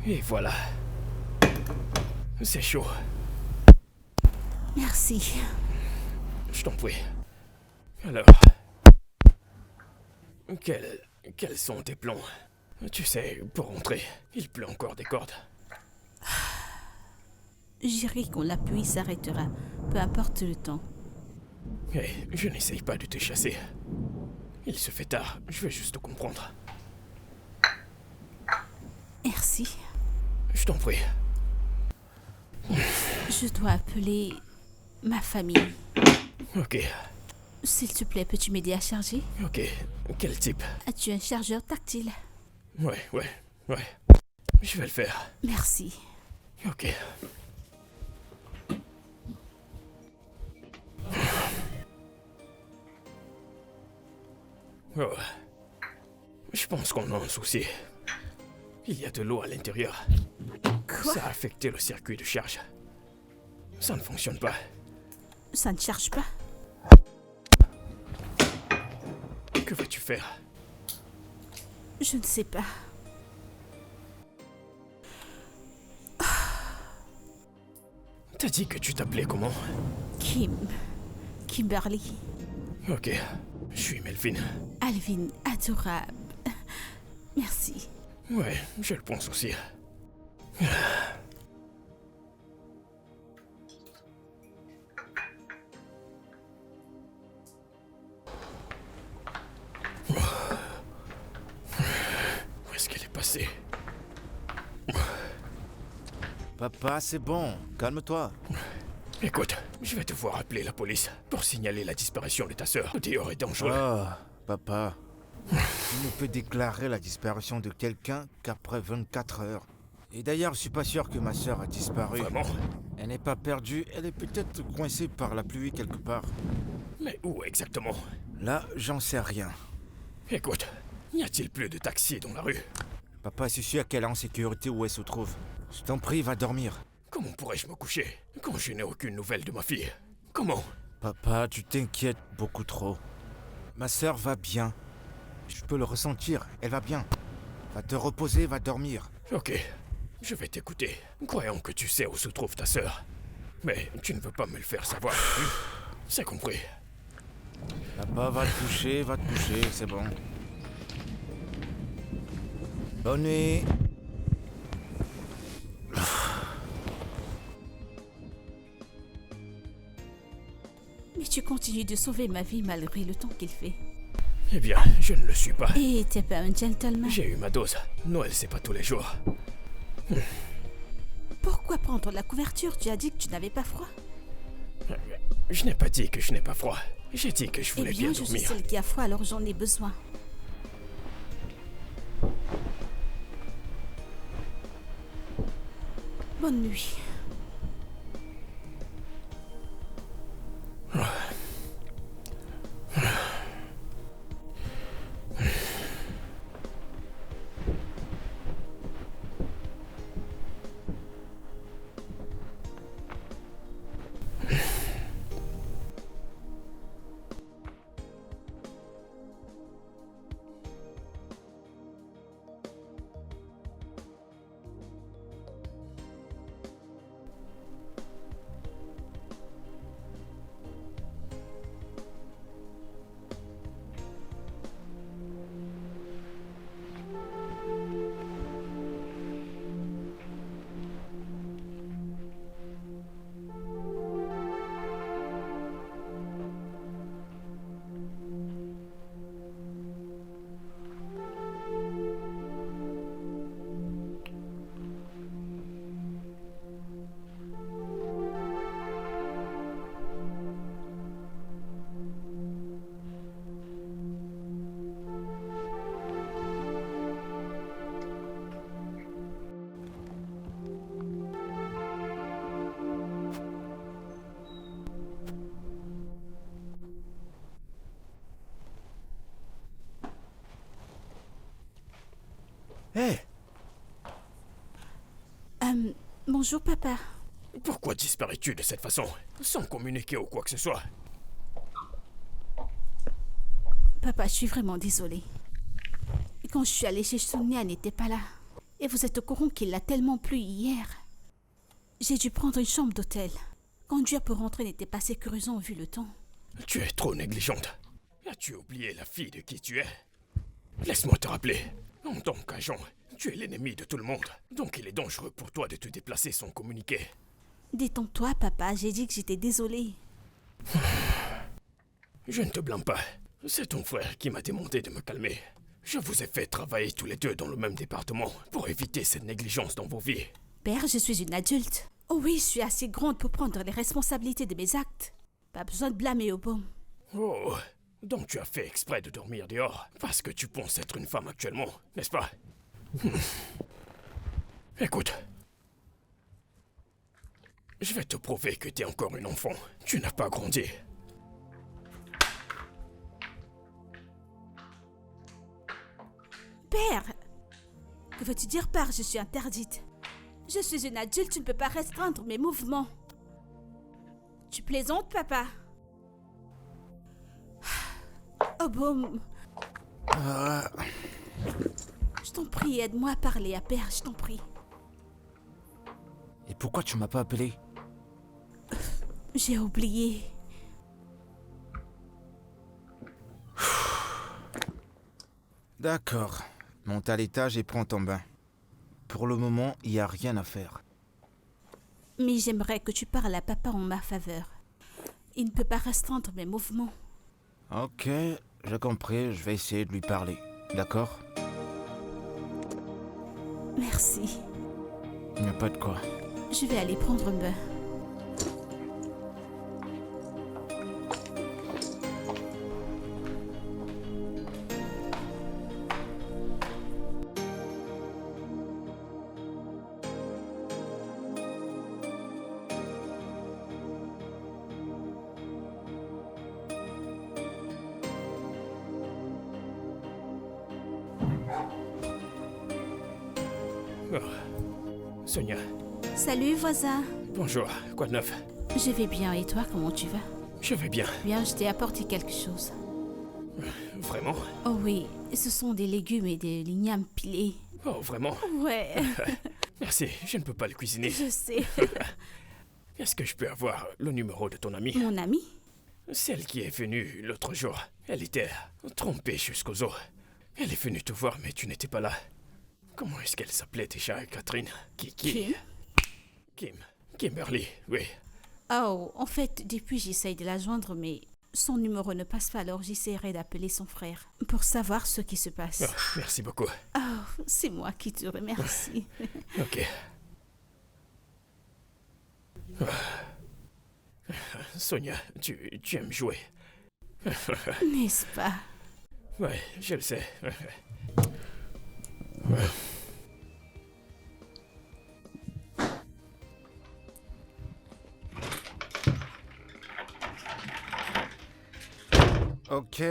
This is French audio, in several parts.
Et voilà. C'est chaud. Merci. Je t'en prie. Alors, quels sont tes plans? Tu sais, pour rentrer, il pleut encore des cordes. J'irai quand la pluie s'arrêtera, peu importe le temps. Hé, je n'essaye pas de te chasser. Il se fait tard, je veux juste comprendre. Merci. Je t'en prie. Je dois appeler ma famille. Ok, S'il te plaît, peux-tu m'aider à charger? ok. Quel type? As-tu un chargeur tactile? Ouais. Je vais le faire. Merci. Ok. Oh. Je pense qu'on a un souci. Il y a de l'eau à l'intérieur. Quoi? Ça a affecté le circuit de charge. Ça ne fonctionne pas. Ça ne charge pas? Que vas-tu faire? Je ne sais pas. T'as dit que tu t'appelais comment? Kimberly. Ok, je suis Melvin. Alvin, adorable. Merci. Ouais, je le pense aussi. Où est-ce qu'elle est passée? Papa, c'est bon, calme-toi. Écoute, je vais devoir appeler la police pour signaler la disparition de ta sœur. Dehors est dangereux. Ah, papa. Tu ne peux déclarer la disparition de quelqu'un qu'après 24 heures. Et d'ailleurs, je suis pas sûr que ma sœur a disparu. Vraiment? Elle n'est pas perdue, elle est peut-être coincée par la pluie quelque part. Mais où exactement? Là, j'en sais rien. Écoute, n'y a-t-il plus de taxi dans la rue? Papa, je suis sûr qu'elle est en sécurité où elle se trouve. Je t'en prie, va dormir. Comment pourrais-je me coucher quand je n'ai aucune nouvelle de ma fille? Comment? Papa, tu t'inquiètes beaucoup trop. Ma sœur va bien. Je peux le ressentir, elle va bien. Va te reposer, va dormir. Ok, je vais t'écouter, croyant que tu sais où se trouve ta sœur. Mais tu ne veux pas me le faire savoir. C'est compris. Papa, va te coucher, c'est bon. Bonne nuit. Mais tu continues de sauver ma vie malgré le temps qu'il fait. Eh bien, je ne le suis pas. Et t'es pas un gentleman? J'ai eu ma dose. Noël, c'est pas tous les jours. Pourquoi prendre la couverture? Tu as dit que tu n'avais pas froid. Je n'ai pas dit que je n'ai pas froid. J'ai dit que je Eh voulais bien, bien je suis dormir. celle qui a froid, alors j'en ai besoin. Bonne nuit. Hé, Bonjour, papa. Pourquoi disparais-tu de cette façon, sans communiquer ou quoi que ce soit? Papa, je suis vraiment désolée. Quand je suis allée chez Sonia, elle n'était pas là. Et vous êtes au courant qu'il l'a tellement plu hier. J'ai dû prendre une chambre d'hôtel. Conduire pour rentrer n'était pas sécurisant vu le temps. Tu es trop négligente. As-tu oublié la fille de qui tu es? Laisse-moi te rappeler. En tant qu'agent, tu es l'ennemi de tout le monde. Donc il est dangereux pour toi de te déplacer sans communiquer. Détends-toi, papa. J'ai dit que j'étais désolée. Je ne te blâme pas. C'est ton frère qui m'a demandé de me calmer. Je vous ai fait travailler tous les deux dans le même département pour éviter cette négligence dans vos vies. Père, je suis une adulte. Oh oui, je suis assez grande pour prendre les responsabilités de mes actes. Pas besoin de blâmer Obom. Oh, donc tu as fait exprès de dormir dehors parce que tu penses être une femme actuellement, n'est-ce pas? Écoute. Je vais te prouver que t'es encore une enfant. Tu n'as pas grandi. Père! Que veux-tu dire par je suis interdite? Je suis une adulte, tu ne peux pas restreindre mes mouvements. Tu plaisantes, papa? Oh bon. Je t'en prie, aide-moi à parler à Père, je t'en prie. Et pourquoi tu m'as pas appelé? J'ai oublié. D'accord. Monte à l'étage et prends ton bain. Pour le moment, il n'y a rien à faire. Mais j'aimerais que tu parles à papa en ma faveur. Il ne peut pas restreindre mes mouvements. Ok, j'ai compris, je vais essayer de lui parler. D'accord? Merci. Il n'y a pas de quoi. Je vais aller prendre un bain. Oh. Sonia, Salut, voisin. bonjour, quoi de neuf? Je vais bien, et toi, comment tu vas? Je vais bien. Bien, je t'ai apporté quelque chose. Vraiment? Oh oui, ce sont des légumes et des lignames pilés. Oh, vraiment? Ouais, Merci, je ne peux pas le cuisiner. je sais. Est-ce que je peux avoir le numéro de ton amie? Mon ami? Celle qui est venue l'autre jour. Elle était trompée jusqu'aux os. Elle est venue te voir, mais tu n'étais pas là. Comment est-ce qu'elle s'appelait déjà, Catherine? Kim? Kimberly, oui. Oh, en fait, depuis j'essaye de la joindre, mais son numéro ne passe pas, alors j'essaierai d'appeler son frère pour savoir ce qui se passe. Oh, merci beaucoup. Oh, c'est moi qui te remercie. Ok. Sonia, tu aimes jouer. N'est-ce pas? Ouais, je le sais. Ok,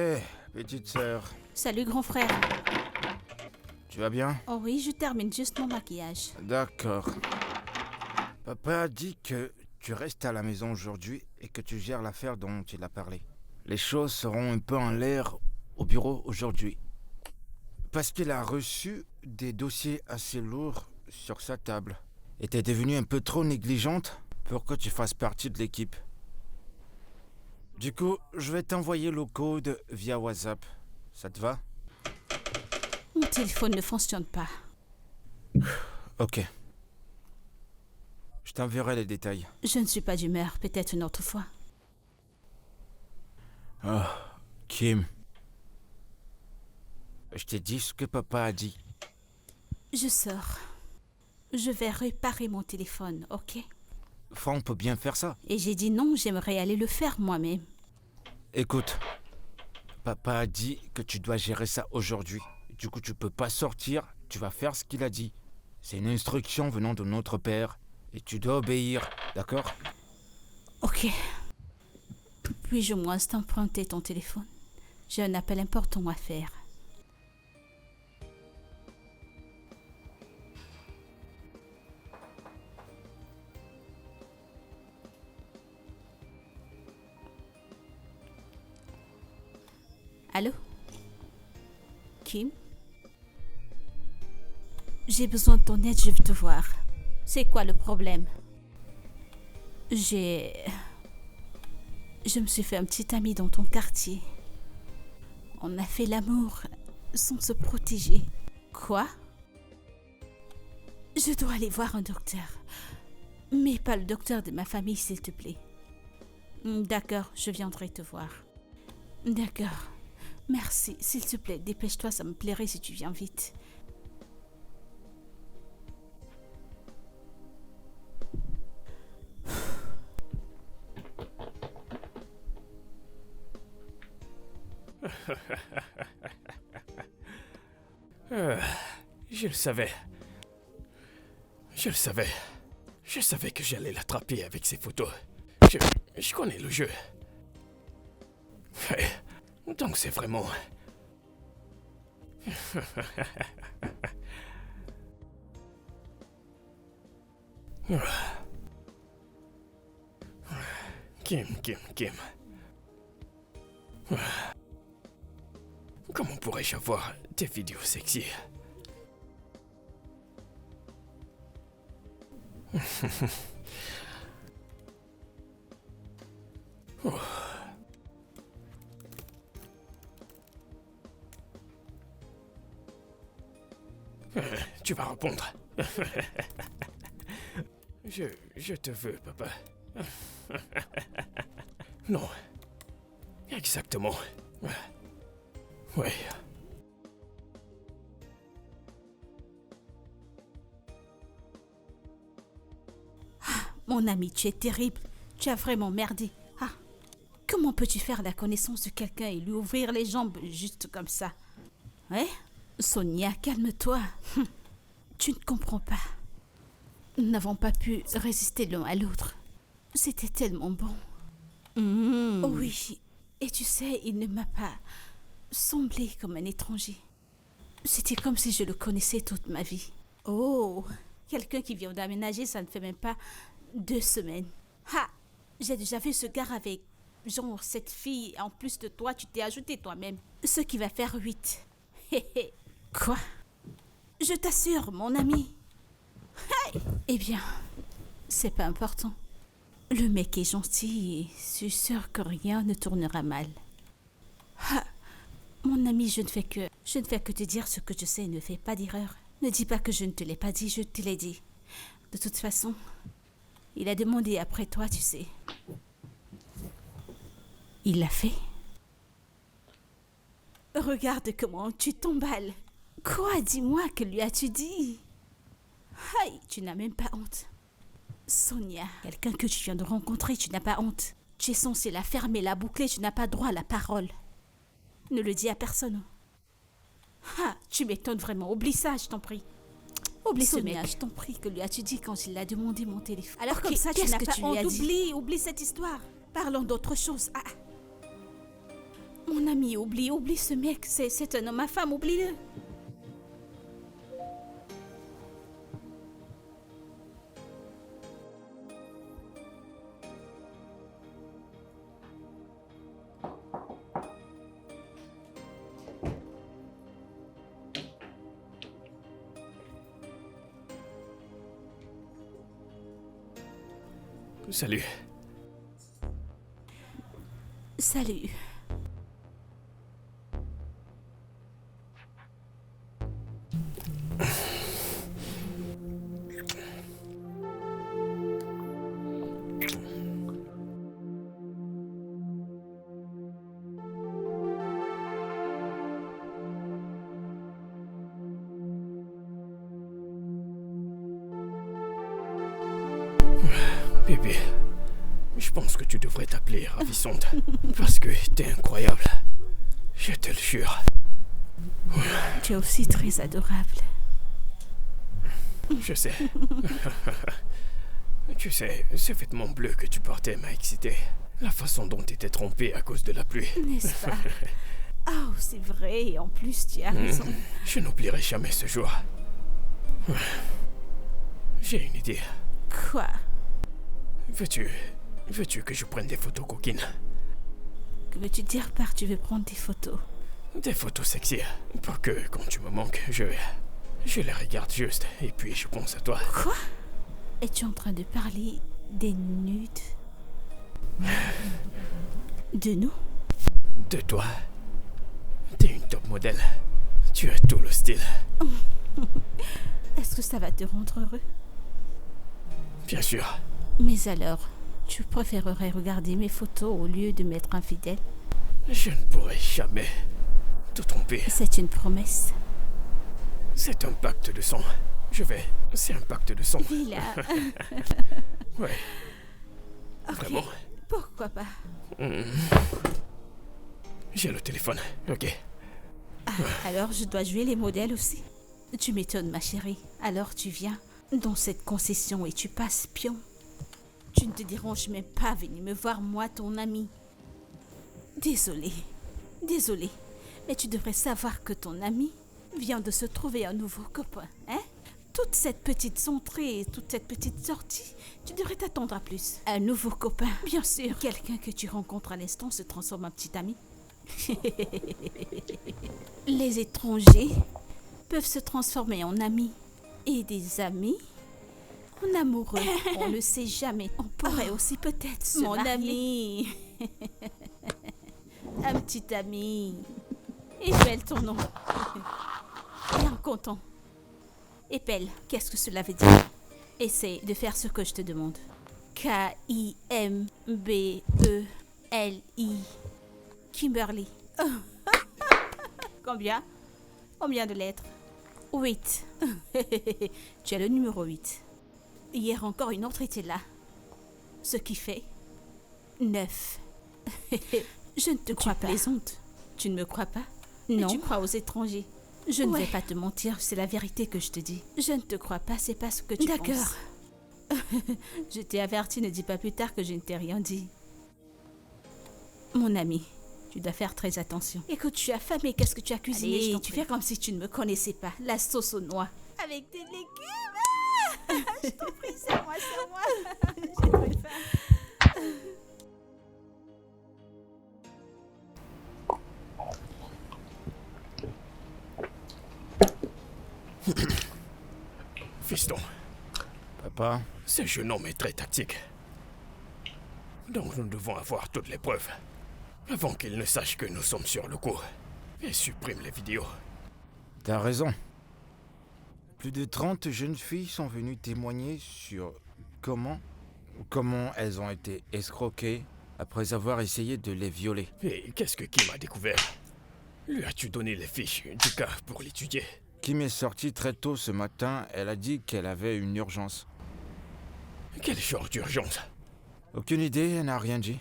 petite sœur. Salut, grand frère. Tu vas bien? Oh oui, je termine juste mon maquillage. D'accord. Papa a dit que tu restes à la maison aujourd'hui et que tu gères l'affaire dont il a parlé. Les choses seront un peu en l'air au bureau aujourd'hui. Parce qu'il a reçu des dossiers assez lourds sur sa table. Et t'es devenue un peu trop négligente pour que tu fasses partie de l'équipe. Du coup, je vais t'envoyer le code via WhatsApp. Ça te va? Mon téléphone ne fonctionne pas. Ok. Je t'enverrai les détails. Je ne suis pas d'humeur, peut-être une autre fois. Oh, Kim. Je t'ai dit ce que papa a dit. Je sors. Je vais réparer mon téléphone, ok? Franck peut bien faire ça. Et j'ai dit non, j'aimerais aller le faire moi-même. Écoute, papa a dit que tu dois gérer ça aujourd'hui. Du coup, tu peux pas sortir, tu vas faire ce qu'il a dit. C'est une instruction venant de notre père et tu dois obéir, d'accord? Ok. Puis-je au moins t'emprunter ton téléphone? J'ai un appel important à faire. Allô? Kim? J'ai besoin de ton aide, je veux te voir. C'est quoi le problème? Je me suis fait un petit ami dans ton quartier. On a fait l'amour sans se protéger. Quoi? Je dois aller voir un docteur. Mais pas le docteur de ma famille, s'il te plaît. D'accord, je viendrai te voir. D'accord. Merci, s'il te plaît, dépêche-toi, ça me plairait si tu viens vite. Je le savais. Je le savais. Je savais que j'allais l'attraper avec ces photos. Je connais le jeu. Ouais. Donc c'est vraiment... Kim. Comment pourrais-je avoir des vidéos sexy? Oh. Tu vas répondre. Je te veux, papa. Non. Exactement. Ouais. Mon ami, tu es terrible. Tu as vraiment merdé. Ah, comment peux-tu faire la connaissance de quelqu'un et lui ouvrir les jambes juste comme ça? Ouais? Sonia, calme-toi. Tu ne comprends pas. Nous n'avons pas pu résister l'un à l'autre. C'était tellement bon. Oh oui, et tu sais, il ne m'a pas semblé comme un étranger. C'était comme si je le connaissais toute ma vie. Oh, quelqu'un qui vient d'aménager, ça ne fait même pas 2 semaines. Ha! J'ai déjà vu ce gars avec, genre, cette fille. En plus de toi, tu t'es ajouté toi-même. Ce qui va faire 8. Quoi? Je t'assure, mon ami. Hey! Eh bien, c'est pas important. Le mec est gentil et je suis sûre que rien ne tournera mal. Ha! Mon ami, je ne fais que te dire ce que je sais, ne fais pas d'erreur. Ne dis pas que je ne te l'ai pas dit, je te l'ai dit. De toute façon, il a demandé après toi, tu sais. Il l'a fait. Regarde comment tu t'emballes. Quoi, dis-moi, que lui as-tu dit? Aïe, tu n'as même pas honte. Sonia, quelqu'un que tu viens de rencontrer, tu n'as pas honte. Tu es censé la fermer, la boucler, tu n'as pas droit à la parole. Ne le dis à personne. Ah, tu m'étonnes vraiment. Oublie ça, je t'en prie. Oublie Sonia, ce mec. Je t'en prie, que lui as-tu dit quand il a demandé mon téléphone? Alors comme ça, tu n'as pas honte. Oublie cette histoire. Parlons d'autre chose. Ah. Mon ami, oublie ce mec. C'est un homme à femme, oublie-le. Salut. Salut. Bébé, je pense que tu devrais t'appeler Ravissante, parce que t'es incroyable. Je te le jure. Tu es aussi très adorable. Je sais. Tu sais, ce vêtement bleu que tu portais m'a excité. La façon dont tu étais trompé à cause de la pluie. N'est-ce pas? Oh, c'est vrai, et en plus tu as raison. Je n'oublierai jamais ce jour. J'ai une idée. Quoi? Veux-tu que je prenne des photos coquines? Que veux-tu dire par tu veux prendre des photos? Des photos sexy, pour que quand tu me manques, je Je les regarde juste, et puis je pense à toi. Quoi? Es-tu en train de parler des nudes? De nous? De toi. T'es une top modèle. Tu as tout le style. Est-ce que ça va te rendre heureux? Bien sûr. Mais alors, tu préférerais regarder mes photos au lieu de m'être infidèle? Je ne pourrai jamais te tromper. C'est une promesse. C'est un pacte de sang. C'est un pacte de sang. Villa. Ouais. Ok, Vraiment? pourquoi pas? J'ai le téléphone. Ok. Alors je dois jouer les modèles aussi. Tu m'étonnes, ma chérie. Alors tu viens dans cette concession et tu passes pion. Tu ne te déranges même pas à venir me voir, moi, ton ami. Désolée. Mais tu devrais savoir que ton ami vient de se trouver un nouveau copain, hein? Toute cette petite entrée, toute cette petite sortie, tu devrais t'attendre à plus. Un nouveau copain, bien sûr. Quelqu'un que tu rencontres à l'instant se transforme en petit ami. Les étrangers peuvent se transformer en amis. Et des amis en amoureux. On ne sait jamais. On pourrait aussi peut-être se Mon marier. ami. Un petit ami. Épelle ton nom. Et un content. Épelle, qu'est-ce que cela veut dire? Essaie de faire ce que je te demande. K-I-M-B-E-L-I. Kimberly. Combien? Combien de lettres? 8. Tu es le numéro 8. Hier encore une autre était là. Ce qui fait 9. Je ne te crois pas. Plaisantes. Tu ne me crois pas? Non. Et tu crois aux étrangers? Je ne Ouais. vais pas te mentir, c'est la vérité que je te dis. Je ne te crois pas, c'est pas ce que tu penses. D'accord. Je t'ai averti, ne dis pas plus tard que je ne t'ai rien dit. Mon ami, tu dois faire très attention. Écoute, tu as faim, mais qu'est-ce que tu as cuisiné? Allez, je je t'en t'en tu prie. fais comme si tu ne me connaissais pas. La sauce aux noix. Avec des légumes. Je t'en prie, c'est moi. J'ai très faim. Fiston, Papa, ce jeune homme est très tactique. Donc nous devons avoir toutes les preuves. Avant qu'il ne sache que nous sommes sur le coup. Et supprime les vidéos. t'as raison. Plus de 30 jeunes filles sont venues témoigner sur comment elles ont été escroquées après avoir essayé de les violer. Et qu'est-ce que Kim a découvert? Lui as-tu donné les fiches du cas pour l'étudier? Kim est sortie très tôt ce matin, elle a dit qu'elle avait une urgence. Quel genre d'urgence? Aucune idée, elle n'a rien dit.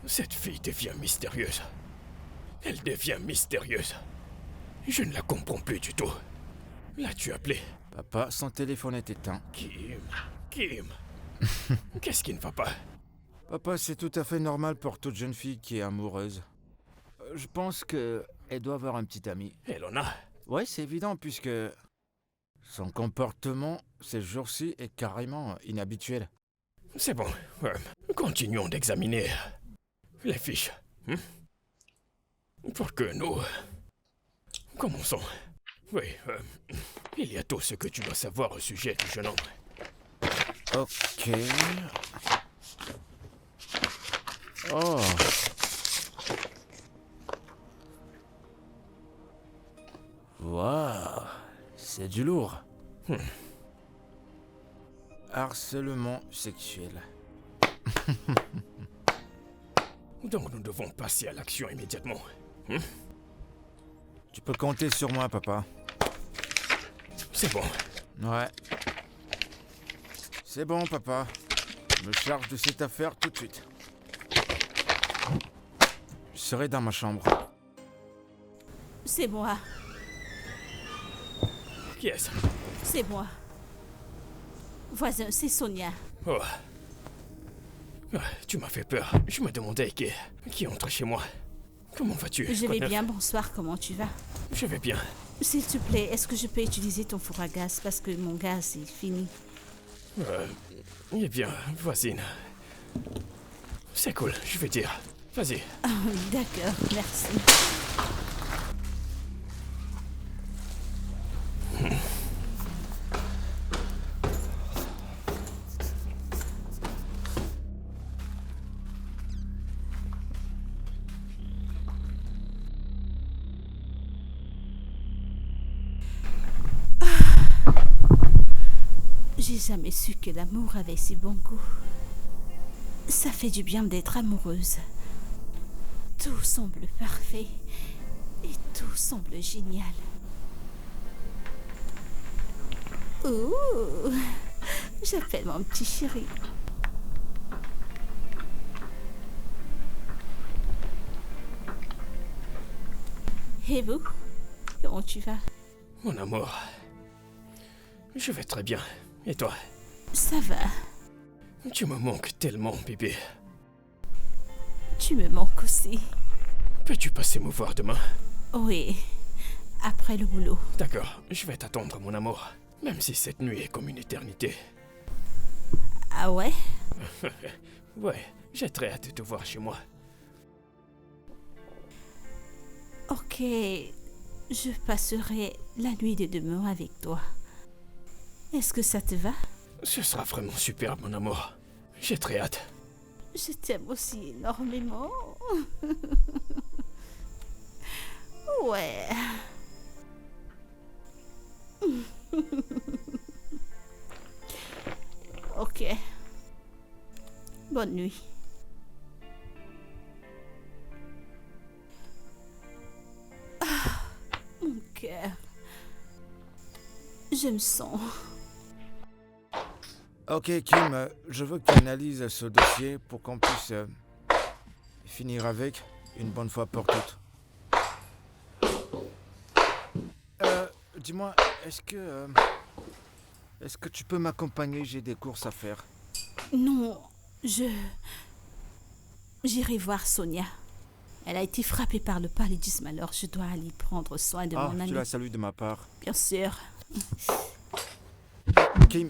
Cette fille devient mystérieuse. Elle devient mystérieuse. Je ne la comprends plus du tout. L'as-tu appelé? Papa, son téléphone est éteint. Kim. Qu'est-ce qui ne va pas? Papa, c'est tout à fait normal pour toute jeune fille qui est amoureuse. Je pense qu'elle doit avoir un petit ami. Elle en a. Ouais, c'est évident puisque son comportement ces jours-ci est carrément inhabituel. C'est bon. Continuons d'examiner les fiches. Pour que nous commençons. Oui, il y a tout ce que tu dois savoir au sujet du jeune homme. Ok. Oh. Waouh, c'est du lourd. Harcèlement sexuel. Donc nous devons passer à l'action immédiatement. Tu peux compter sur moi, papa. C'est bon. Ouais. C'est bon, papa. Je me charge de cette affaire tout de suite. Je serai dans ma chambre. C'est moi. Qui est-ce? C'est moi. Voisin, c'est Sonia. Oh. Tu m'as fait peur. Je me demandais qui entre chez moi. Comment vas-tu? Je Quoi de vais neuf? bien, bonsoir, comment tu vas? Je vais bien. S'il te plaît, est-ce que je peux utiliser ton four à gaz parce que mon gaz est fini? Eh bien, voisine. C'est cool, je vais dire. Vas-y. Ah, d'accord, merci. J'ai jamais su que l'amour avait si bon goût. Ça fait du bien d'être amoureuse. Tout semble parfait et tout semble génial. Ouh, j'appelle mon petit chéri. Et vous, comment tu vas? Mon amour, je vais très bien. Et toi? Ça va. Tu me manques tellement, bébé. Tu me manques aussi. Peux-tu passer me voir demain? Oui, après le boulot. D'accord, je vais t'attendre, mon amour. Même si cette nuit est comme une éternité. Ah ouais? Ouais, j'ai très hâte de te voir chez moi. Ok, je passerai la nuit de demain avec toi. Est-ce que ça te va? Ce sera vraiment super, mon amour. J'ai très hâte. Je t'aime aussi énormément. Ouais. Ok. Bonne nuit. Mon cœur. Je me sens. Ok, Kim, je veux que tu analyses ce dossier pour qu'on puisse finir avec une bonne fois pour toutes. Dis-moi, est-ce que tu peux m'accompagner? J'ai des courses à faire. Non, j'irai voir Sonia. Elle a été frappée par le paludisme, alors je dois aller prendre soin de mon Tu amie. la salues de ma part. Bien sûr. Kim,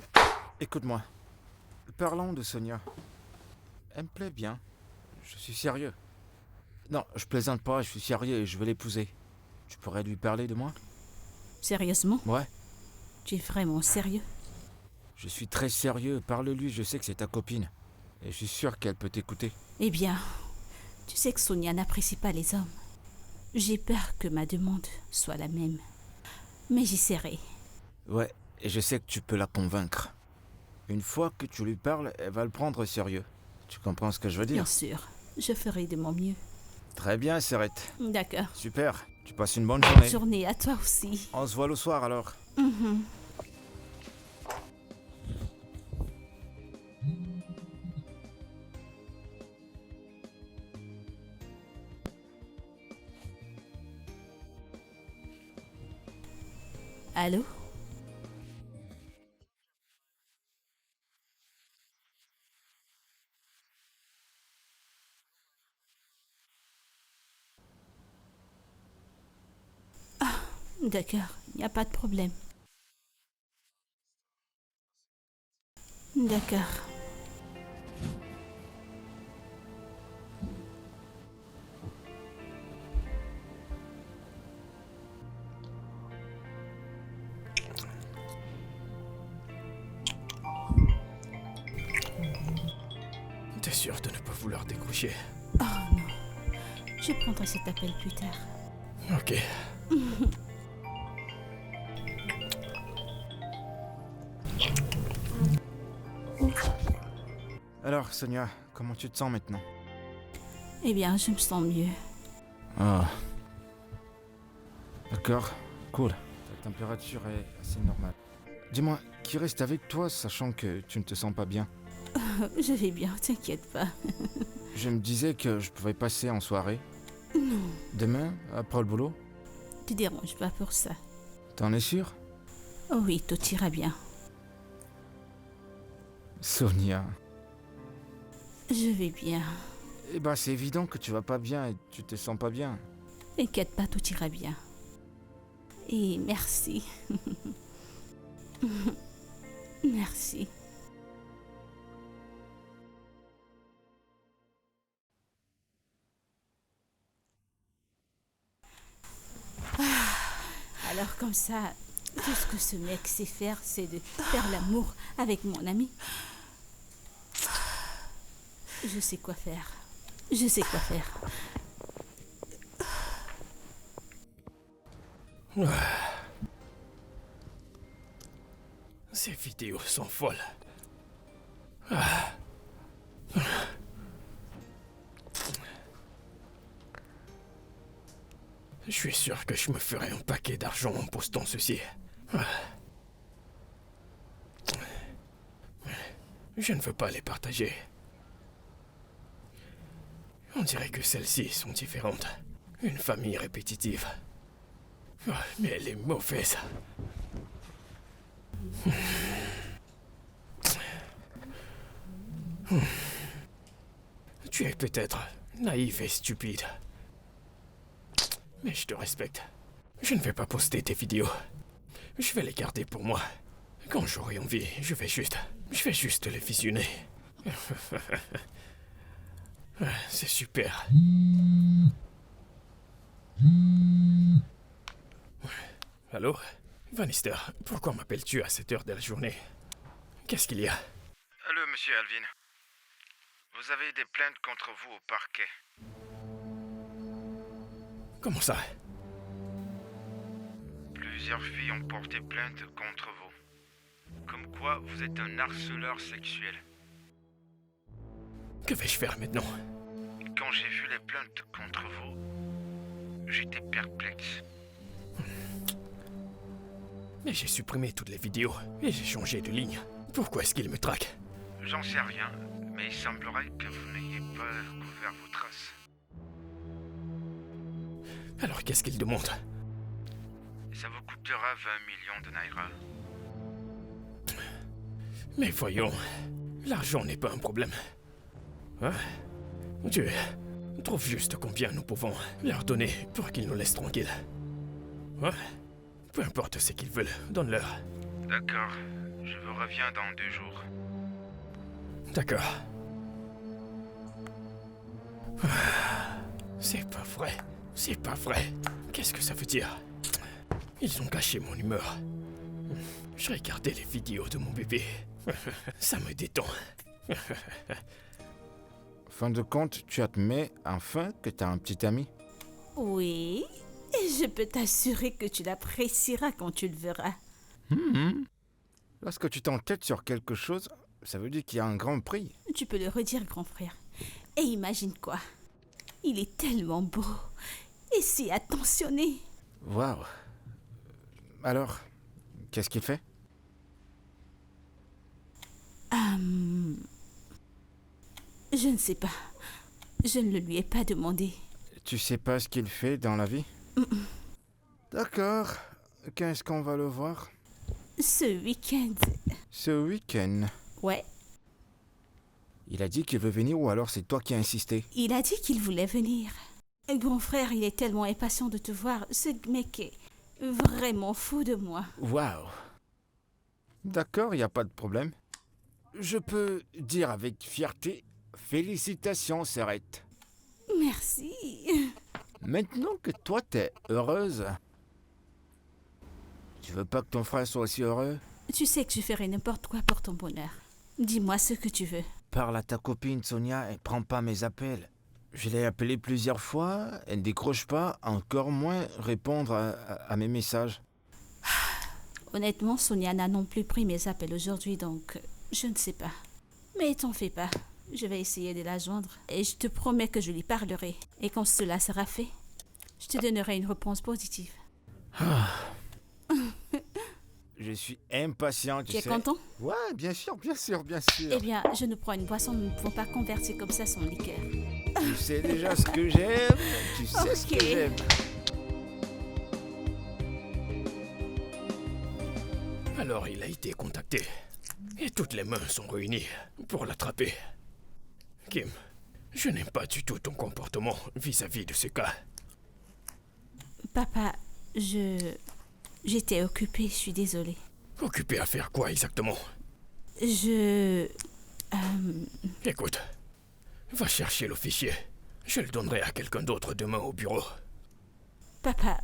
écoute-moi. Parlons de Sonia. Elle me plaît bien. Je suis sérieux. Non, je plaisante pas, je suis sérieux et je veux l'épouser. Tu pourrais lui parler de moi? Sérieusement? Ouais, Tu es vraiment sérieux? je suis très sérieux. Parle-lui, je sais que c'est ta copine. Et je suis sûr qu'elle peut t'écouter. Eh bien, tu sais que Sonia n'apprécie pas les hommes. J'ai peur que ma demande soit la même. Mais j'essaierai. Ouais, et je sais que tu peux la convaincre. Une fois que tu lui parles, elle va le prendre au sérieux. Tu comprends ce que je veux Bien dire? sûr, je ferai de mon mieux. Très bien, Serrette. D'accord. Super, tu passes une bonne journée. Journée à toi aussi. On se voit le soir alors. Mhm. Allô? Ah, d'accord, il n'y a pas de problème. D'accord. T'es sûr de ne pas vouloir décrocher? Oh non, je prendrai cet appel plus tard. Ok. Alors, Sonia, comment tu te sens maintenant? Eh bien, je me sens mieux. Ah. D'accord, cool. Ta température est assez normale. Dis-moi, qui reste avec toi sachant que tu ne te sens pas bien? Je vais bien, t'inquiète pas. Je me disais que je pouvais passer en soirée. Non, Demain, après le boulot. te dérange pas pour ça. T'en es sûr? Oh oui, tout ira bien. Sonia. Je vais bien. Eh ben, c'est évident que tu vas pas bien et tu te sens pas bien. T'inquiète pas, tout ira bien. Et merci. Merci. Alors comme ça, tout ce que ce mec sait faire, c'est de faire l'amour avec mon ami. Je sais quoi faire. Je sais quoi faire. Ces vidéos sont folles. Je suis sûr que je me ferai un paquet d'argent en postant ceci. Je ne veux pas les partager. On dirait que celles-ci sont différentes. Une famille répétitive. Mais elle est mauvaise. Tu es peut-être naïf et stupide. Mais je te respecte. Je ne vais pas poster tes vidéos. Je vais les garder pour moi. Quand j'aurai envie, je vais juste les visionner. C'est super. Allô? Vannister, pourquoi m'appelles-tu à cette heure de la journée? Qu'est-ce qu'il y a? Allô, monsieur Alvin. Vous avez des plaintes contre vous au parquet. Comment ça? Plusieurs filles ont porté plainte contre vous. Comme quoi, vous êtes un harceleur sexuel. Que vais-je faire maintenant? Quand j'ai vu les plaintes contre vous, j'étais perplexe. Mais j'ai supprimé toutes les vidéos et j'ai changé de ligne. Pourquoi est-ce qu'il me traque? J'en sais rien, mais il semblerait que vous n'ayez pas couvert vos traces. Alors qu'est-ce qu'il demande? Ça vous coûtera 20 millions de naira. Mais voyons, l'argent n'est pas un problème. Hein? Dieu, trouve juste combien nous pouvons leur donner pour qu'ils nous laissent tranquilles. Hein? Peu importe ce qu'ils veulent, donne-leur. D'accord, je vous reviens dans 2 jours. D'accord. C'est pas vrai. C'est pas vrai. Qu'est-ce que ça veut dire? Ils ont caché mon humeur. Je regardais les vidéos de mon bébé. Ça me détend. Fin de compte, tu admets enfin que t'as un petit ami? Oui, et je peux t'assurer que tu l'apprécieras quand tu le verras. Lorsque tu t'entêtes sur quelque chose, ça veut dire qu'il y a un grand prix. Tu peux le redire, grand frère. Et imagine quoi? Il est tellement beau et si attentionné. Waouh. Alors, qu'est-ce qu'il fait? Je ne sais pas. Je ne le lui ai pas demandé. Tu sais pas ce qu'il fait dans la vie? D'accord. Quand est-ce qu'on va le voir? Ce week-end. Ce week-end. Ouais, Il a dit qu'il veut venir ou alors c'est toi qui as insisté? il a dit qu'il voulait venir. Grand frère, il est tellement impatient de te voir. Ce mec est vraiment fou de moi. Waouh. D'accord, il n'y a pas de problème. Je peux dire avec fierté, félicitations, Serrette. Merci. Maintenant que toi t'es heureuse, tu veux pas que ton frère soit aussi heureux? Tu sais que je ferai n'importe quoi pour ton bonheur. Dis-moi ce que tu veux. Parle à ta copine Sonia et prends pas mes appels. Je l'ai appelée plusieurs fois, elle ne décroche pas, encore moins répondre à mes messages. Honnêtement, Sonia n'a non plus pris mes appels aujourd'hui, donc je ne sais pas. Mais t'en fais pas. Je vais essayer de la joindre et je te promets que je lui parlerai. Et quand cela sera fait, je te donnerai une réponse positive. Je suis impatient, tu Tu es sais. content? Ouais, bien sûr, bien sûr, bien sûr. Eh bien, je nous prends une boisson, nous ne pouvons pas converser comme ça son liqueur. Tu sais déjà ce que j'aime, tu sais ce que Ok. j'aime. Alors il a été contacté. Et toutes les mains sont réunies pour l'attraper. Kim, je n'aime pas du tout ton comportement vis-à-vis de ce cas. Papa, j'étais occupée, je suis désolée. Occupé à faire quoi exactement? Écoute, va chercher le fichier. Je le donnerai à quelqu'un d'autre demain au bureau. Papa,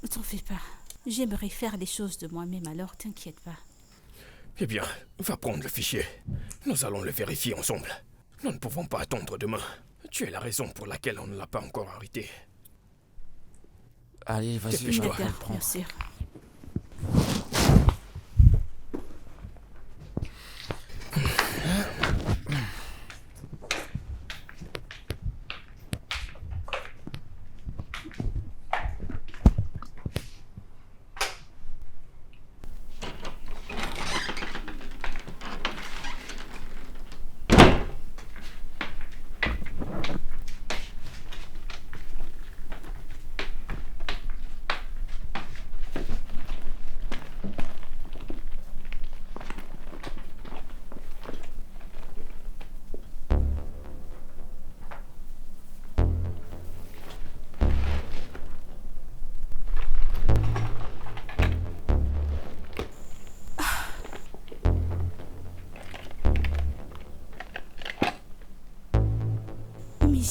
ne t'en fais pas. J'aimerais faire les choses de moi-même, alors t'inquiète pas. Eh bien, va prendre le fichier. Nous allons le vérifier ensemble. Nous ne pouvons pas attendre demain. Tu es la raison pour laquelle on ne l'a pas encore arrêté. Allez, vas-y, je Dépêche-toi. vais le D'accord, prendre. bien sûr.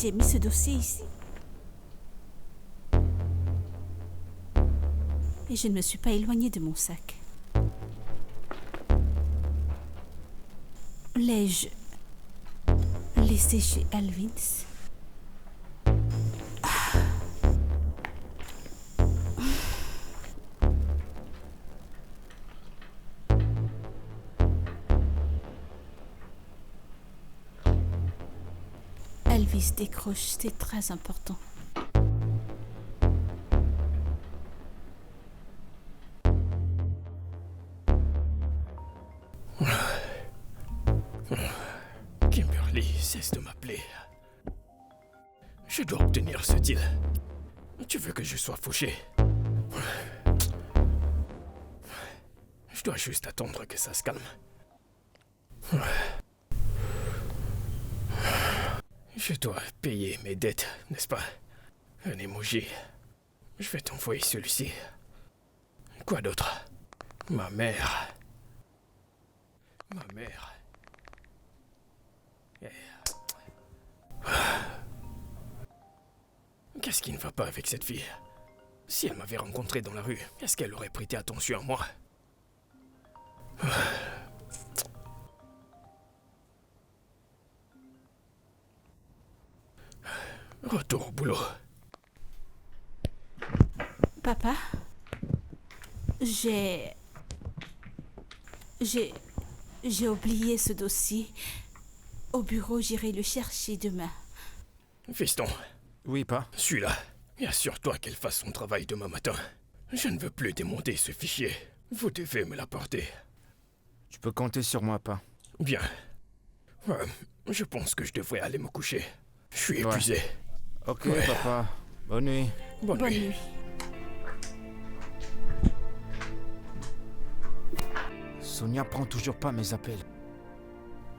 j'ai mis ce dossier ici. Et je ne me suis pas éloignée de mon sac. L'ai-je laissé chez Elvins? Elvis décroche, c'est très important. Kimberly, cesse de m'appeler. Je dois obtenir ce deal. Tu veux que je sois fauché? Je dois juste attendre que ça se calme. Je dois payer mes dettes, n'est-ce pas? Un emoji. Je vais t'envoyer celui-ci. Quoi d'autre? Ma mère. Ma mère. Qu'est-ce qui ne va pas avec cette fille? Si elle m'avait rencontré dans la rue, est-ce qu'elle aurait prêté attention à moi? Retour au boulot. Papa, j'ai oublié ce dossier. Au bureau, j'irai le chercher demain. Fiston, Oui, pas. suis-là. Et assure-toi qu'elle fasse son travail demain matin. Je ne veux plus démonter ce fichier. Vous devez me l'apporter. Tu peux compter sur moi, pas. Bien. Je pense que je devrais aller me coucher. Je suis Ouais. épuisé. Ok, Ouais. papa. Bonne nuit. Bonne Bonne nuit. nuit. Sonia prend toujours pas mes appels.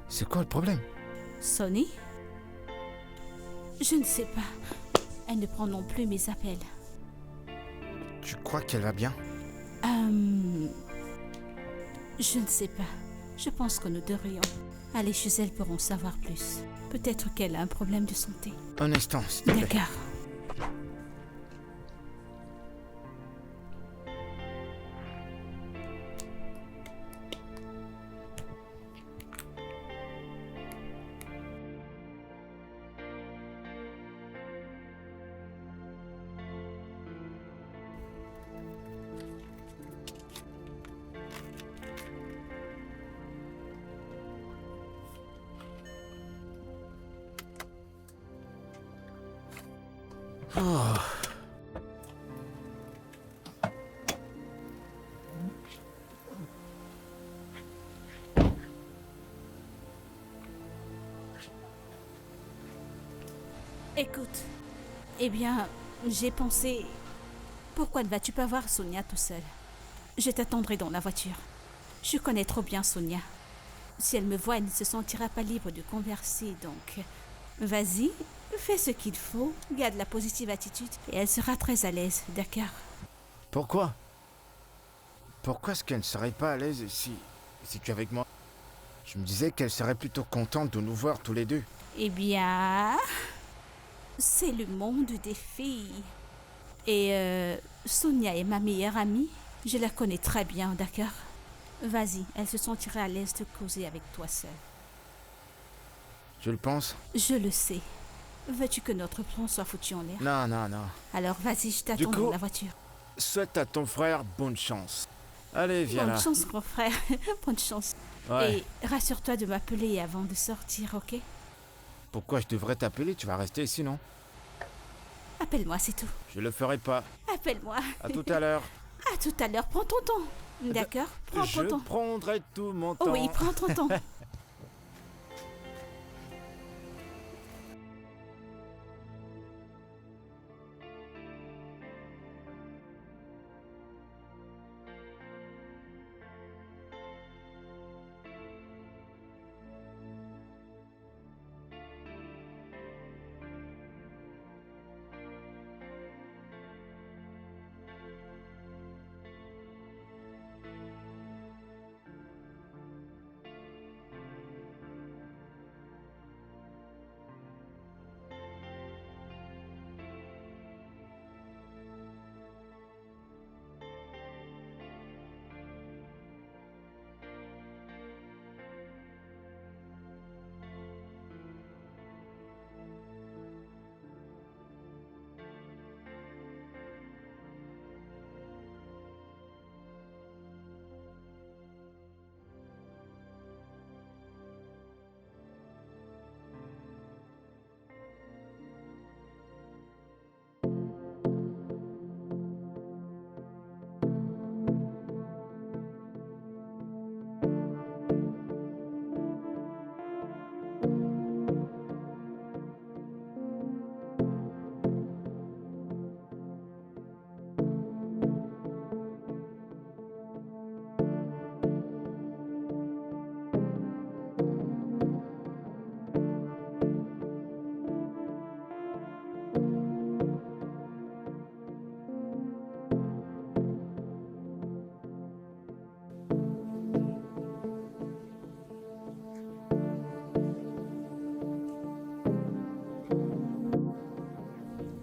C'est quoi le problème? Sonny? Je ne sais pas. Elle ne prend non plus mes appels. Tu crois qu'elle va bien? Je ne sais pas. Je pense que nous devrions aller chez elle pour en savoir plus. Peut-être qu'elle a un problème de santé. Un instant, s'il te plaît. D'accord. Oh. Écoute, eh bien, j'ai pensé... Pourquoi ne vas-tu pas voir Sonia tout seul? Je t'attendrai dans la voiture. Je connais trop bien Sonia. Si elle me voit, elle ne se sentira pas libre de converser, donc... Vas-y, fais ce qu'il faut, garde la positive attitude, et elle sera très à l'aise, d'accord? Pourquoi? Pourquoi est-ce qu'elle ne serait pas à l'aise si tu es avec moi? Je me disais qu'elle serait plutôt contente de nous voir tous les deux. Eh bien... C'est le monde des filles. Et Sonia est ma meilleure amie. Je la connais très bien, d'accord? Vas-y, elle se sentira à l'aise de causer avec toi seule. Tu le penses? Je le sais. Veux-tu que notre plan soit foutu en l'air? Non, non, non. Alors vas-y, je Du t'attends coup- dans la voiture. Souhaite à ton frère bonne chance. Allez, viens Bonne là. chance, mon frère. Bonne chance. Ouais. Et rassure-toi de m'appeler avant de sortir, ok? Pourquoi je devrais t'appeler? Tu vas rester ici, non? Appelle-moi, c'est tout. Je le ferai pas. Appelle-moi. À tout à l'heure. À tout à l'heure. Prends ton temps. D'accord? Prends Je ton temps. prendrai tout mon temps. Oh oui, prends ton temps.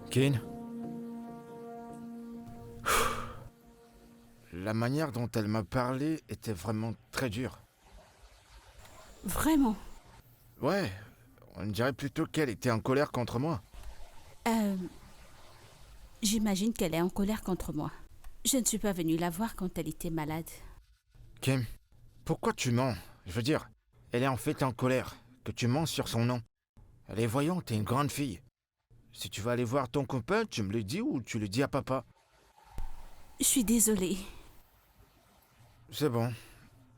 Kin? La manière dont elle m'a parlé était vraiment très dure. Vraiment? Ouais, on dirait plutôt qu'elle était en colère contre moi. J'imagine qu'elle est en colère contre moi. Je ne suis pas venue la voir quand elle était malade. Kim, pourquoi tu mens? Je veux dire, elle est en fait en colère, que tu mens sur son nom. Elle est voyante, t'es une grande fille. Si tu vas aller voir ton copain, tu me le dis ou tu le dis à papa. Je suis désolée. C'est bon.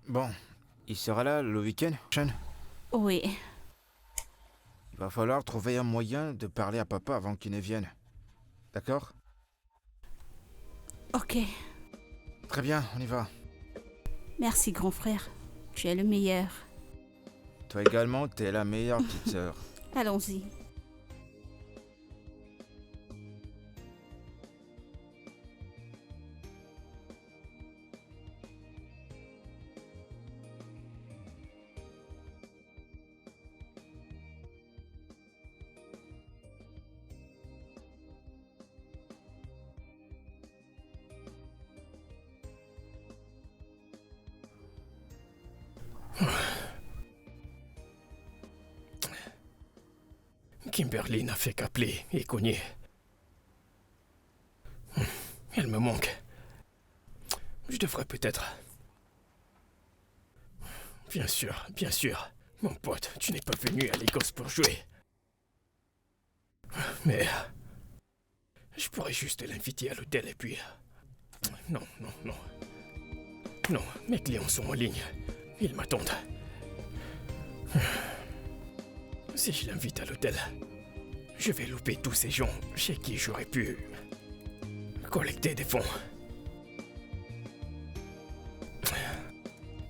Bon, il sera là le week-end prochain. Oui. Il va falloir trouver un moyen de parler à papa avant qu'il ne vienne. D'accord? Ok. Très bien, on y va. Merci, grand frère. Tu es le meilleur. Toi également, t'es la meilleure petite sœur. Allons-y. Kimberly n'a fait qu'appeler et cogner. Elle me manque. Je devrais peut-être... Bien sûr. Mon pote, tu n'es pas venu à l'Écosse pour jouer. Mais... Je pourrais juste l'inviter à l'hôtel et puis... Non. Non, mes clients sont en ligne. Ils m'attendent. Si je l'invite à l'hôtel, je vais louper tous ces gens chez qui j'aurais pu collecter des fonds.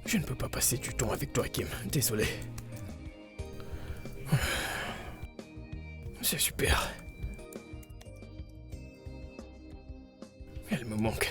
Je ne peux pas passer du temps avec toi, Kim. Désolé. C'est super. Elle me manque.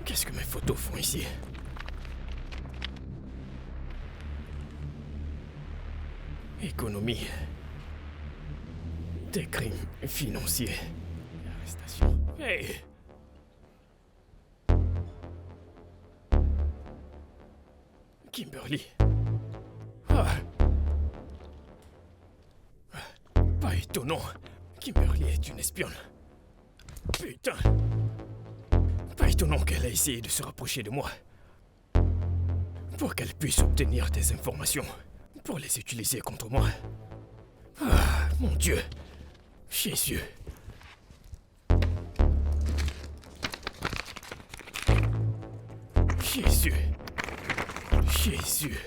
Qu'est-ce que mes photos font ici? Économie. Des crimes financiers. Arrestation. Hey! Kimberly. Ah! Pas étonnant. Kimberly est une espionne. Putain! Pas étonnant qu'elle ait essayé de se rapprocher de moi. Pour qu'elle puisse obtenir des informations. Pour les utiliser contre moi. Ah, mon Dieu. Jésus. Jésus.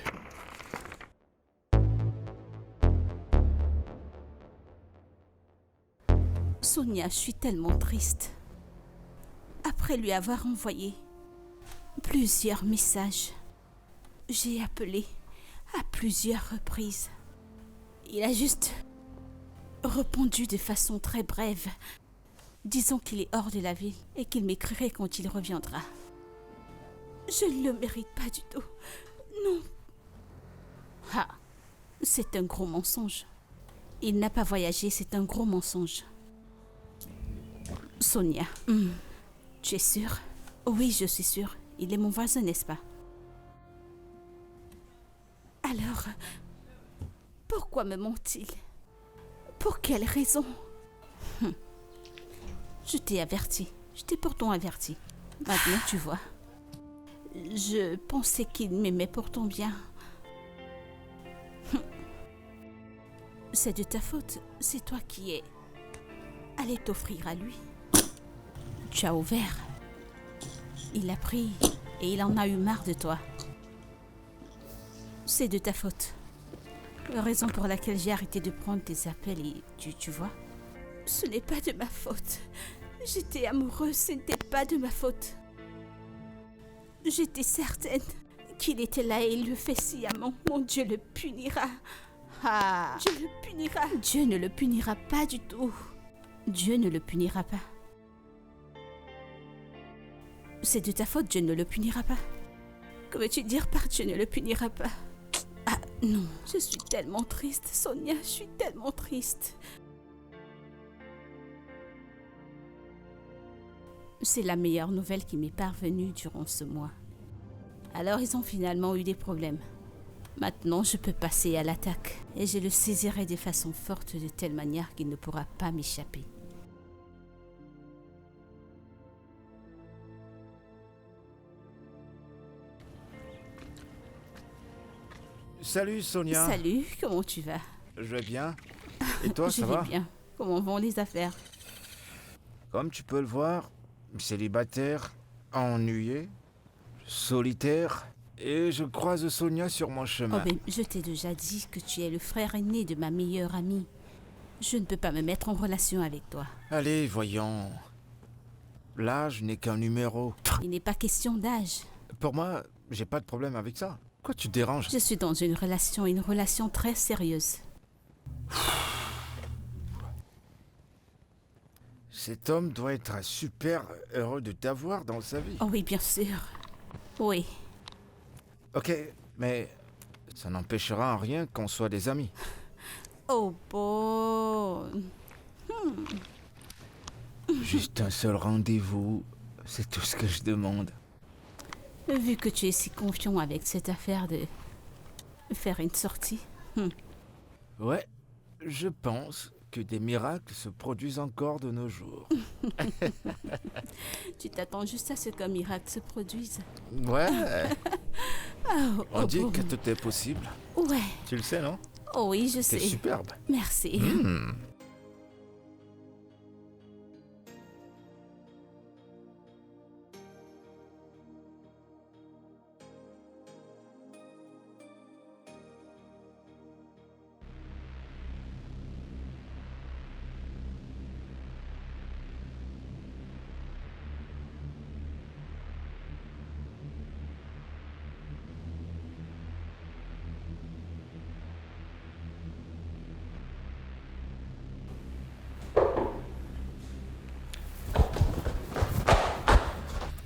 Sonia, je suis tellement triste. Après lui avoir envoyé plusieurs messages, j'ai appelé à plusieurs reprises. Il a juste répondu de façon très brève, disant qu'il est hors de la ville et qu'il m'écrirait quand il reviendra. Je ne le mérite pas du tout. Non. Ah, c'est un gros mensonge. Il n'a pas voyagé, c'est un gros mensonge. Sonia, Tu es sûr? Oui, je suis sûre. Il est mon voisin, n'est-ce pas? Alors, pourquoi me ment-il? Pour quelle raison? Je t'ai averti. Je t'ai pourtant averti. Maintenant, tu vois. Je pensais qu'il m'aimait pourtant bien. C'est de ta faute. C'est toi qui es allé t'offrir à lui. Tu as ouvert. Il a pris et il en a eu marre de toi. C'est de ta faute. La raison pour laquelle j'ai arrêté de prendre tes appels et tu vois. Ce n'est pas de ma faute. J'étais amoureuse, ce n'était pas de ma faute. J'étais certaine qu'il était là et il le fait sciemment. Mon Dieu le punira. Ah, Dieu le punira. Dieu ne le punira pas du tout. Dieu ne le punira pas. C'est de ta faute, Dieu ne le punira pas. Que veux-tu dire par Dieu ne le punira pas? Ah non, je suis tellement triste, Sonia, je suis tellement triste. C'est la meilleure nouvelle qui m'est parvenue durant ce mois. Alors ils ont finalement eu des problèmes. Maintenant, je peux passer à l'attaque et je le saisirai de façon forte de telle manière qu'il ne pourra pas m'échapper. Salut Sonia. Salut, comment tu vas? Je vais bien. Et toi, ça va? Je vais bien. Comment vont les affaires? Comme tu peux le voir, célibataire, ennuyé, solitaire, et je croise Sonia sur mon Oh chemin. ben, je t'ai déjà dit que tu es le frère aîné de ma meilleure amie. Je ne peux pas me mettre en relation avec toi. Allez, voyons. L'âge n'est qu'un numéro. Il n'est pas question d'âge. Pour moi, j'ai pas de problème avec ça. Quoi tu te déranges? Je suis dans une relation très sérieuse. Cet homme doit être super heureux de t'avoir dans sa vie. Oh oui, bien sûr. Oui. Ok, mais ça n'empêchera en rien qu'on soit des amis. Oh bon. Juste un seul rendez-vous, c'est tout ce que je demande. Vu que tu es si confiant avec cette affaire de faire une sortie. Ouais, je pense que des miracles se produisent encore de nos jours. Tu t'attends juste à ce qu'un miracle se produise. Ouais, on dit bon. que tout est possible. Ouais. Tu le sais, non? Oh oui, je C'est sais. superbe. Merci.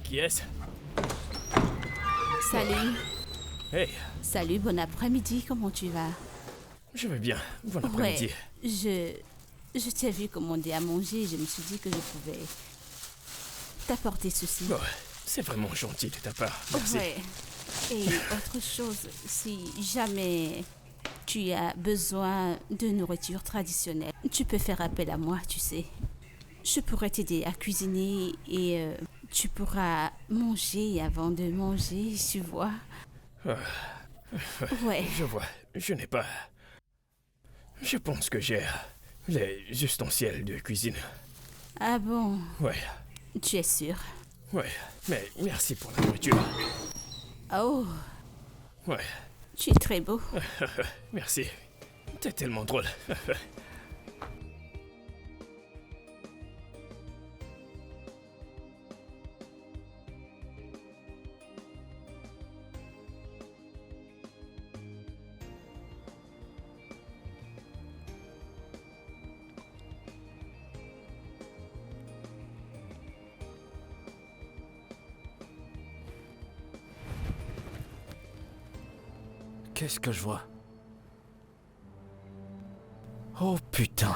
Qui est-ce? Salut. Hey, Salut, bon après-midi, comment tu vas? je vais bien. Bon après-midi. Je t'ai vu commander à manger et je me suis dit que je pouvais t'apporter ceci. Oh, c'est vraiment gentil de ta part. Merci. Ouais. Et autre chose, si jamais tu as besoin de nourriture traditionnelle, tu peux faire appel à moi, tu sais. Je pourrais t'aider à cuisiner et tu pourras manger avant de manger, tu vois. Ouais. Je vois. Je n'ai pas... Je pense que j'ai les ustensiles de cuisine. Ah bon, Ouais, tu es sûr? ouais. Mais merci pour la nourriture. Oh, Ouais, tu es très beau. merci. T'es tellement drôle. Qu'est-ce que je vois? Oh putain!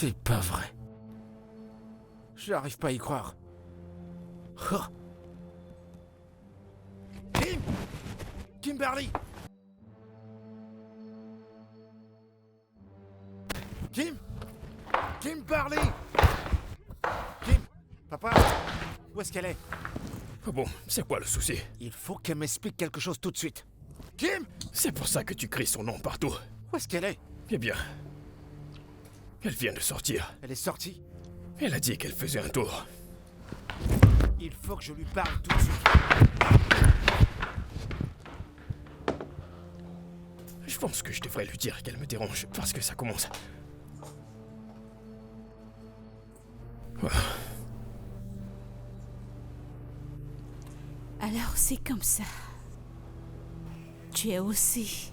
C'est pas vrai. J'arrive pas à y croire. Oh. Kim! Kimberly! Kim! Kimberly! Kim! Papa! Où est-ce qu'elle est? Ah bon, c'est quoi le souci? Il faut qu'elle m'explique quelque chose tout de suite. Kim! C'est pour ça que tu cries son nom partout. Où est-ce qu'elle est? Eh bien, elle vient de sortir. Elle est sortie. Elle a dit qu'elle faisait un tour. Il faut que je lui parle tout de suite. Je pense que je devrais lui dire qu'elle me dérange parce que ça commence. Alors c'est comme ça. Tu es aussi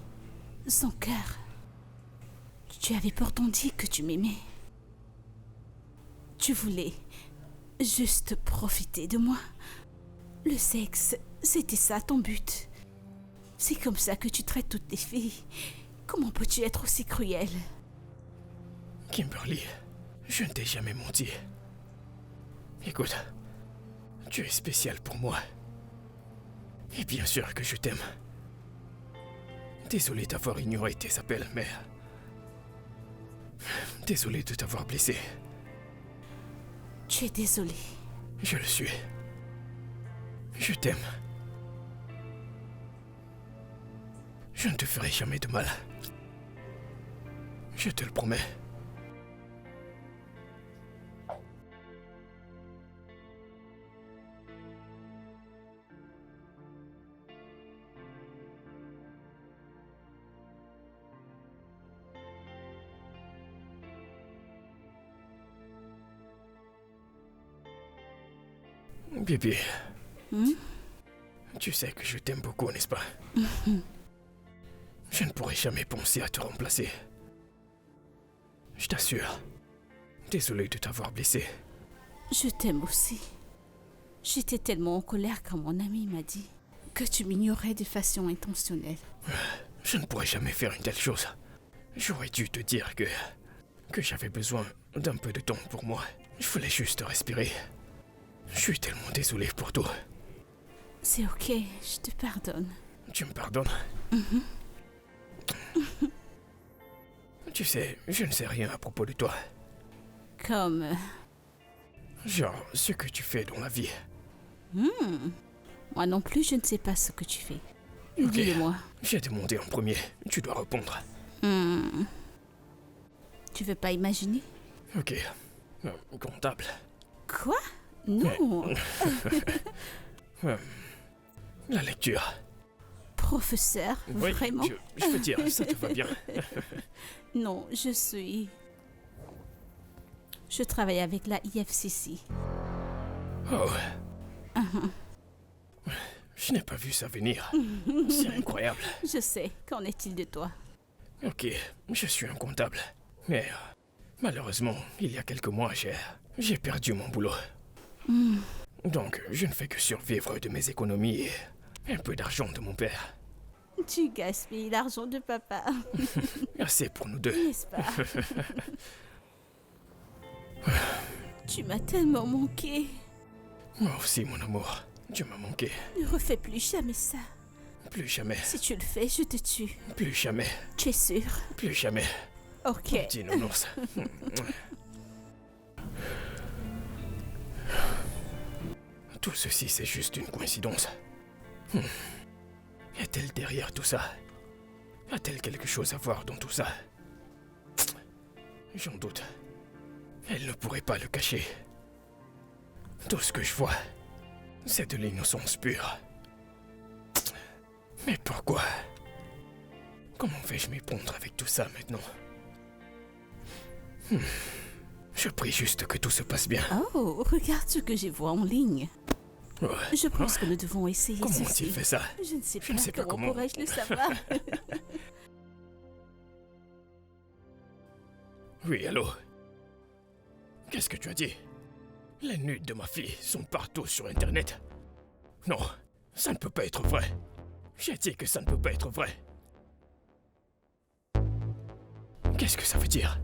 son cœur. Tu avais pourtant dit que tu m'aimais. Tu voulais juste profiter de moi. Le sexe, c'était ça ton but. C'est comme ça que tu traites toutes les filles. Comment peux-tu être aussi cruel? Kimberly, je ne t'ai jamais menti. Écoute, tu es spécial pour moi. Et bien sûr que je t'aime. Désolé d'avoir ignoré tes appels, mais... Désolé de t'avoir blessé. Tu es désolé. Je le suis. Je t'aime. Je ne te ferai jamais de mal. Je te le promets. Bibi, tu sais que je t'aime beaucoup, n'est-ce pas? Je ne pourrai jamais penser à te remplacer. Je t'assure. Désolé de t'avoir blessé. Je t'aime aussi. J'étais tellement en colère quand mon ami m'a dit que tu m'ignorais de façon intentionnelle. Je ne pourrais jamais faire une telle chose. J'aurais dû te dire que j'avais besoin d'un peu de temps pour moi. Je voulais juste respirer. Je suis tellement désolé pour tout. C'est ok, je te pardonne. Tu me pardonnes? Tu sais, je ne sais rien à propos de toi. Comme... Genre, ce que tu fais dans la vie. Moi non plus, je ne sais pas ce que tu fais. Ok. Dis-le-moi. J'ai demandé en premier. Tu dois répondre. Tu veux pas imaginer? Ok. Comptable. Quoi? Non. La lecture. Professeur, Oui, vraiment? je veux dire, ça te va bien. Non, je travaille avec la IFCC. Oh. Je n'ai pas vu ça venir. C'est incroyable. Je sais, qu'en est-il de toi? Ok, je suis un comptable. Mais malheureusement, il y a quelques mois, j'ai perdu mon boulot. Donc, je ne fais que survivre de mes économies et un peu d'argent de mon père. Tu gaspilles l'argent de papa, Assez pour nous deux. n'est-ce pas? Tu m'as tellement manqué. Moi aussi, mon amour. Tu m'as manqué. Ne refais plus jamais ça. Plus jamais. Si tu le fais, je te tue. Plus jamais. Tu es sûr? Plus jamais. Ok. Petit nounours. Tout ceci, c'est juste une coïncidence. Y a-t-elle derrière tout ça? Y a-t-elle quelque chose à voir dans tout ça? J'en doute. Elle ne pourrait pas le cacher. Tout ce que je vois, c'est de l'innocence pure. Mais pourquoi? Comment vais-je m'y prendre avec tout ça maintenant? Je prie juste que tout se passe bien. Oh, regarde ce que j'ai vu en ligne. Ouais. Je pense que nous devons essayer Comment ceci. ont-ils fait ça? Je ne sais Je ne sais pas comment. pourrais-je le savoir? Oui, allô? Qu'est-ce que tu as dit? Les nudes de ma fille sont partout sur Internet. Non, ça ne peut pas être vrai. J'ai dit que ça ne peut pas être vrai. Qu'est-ce que ça veut dire?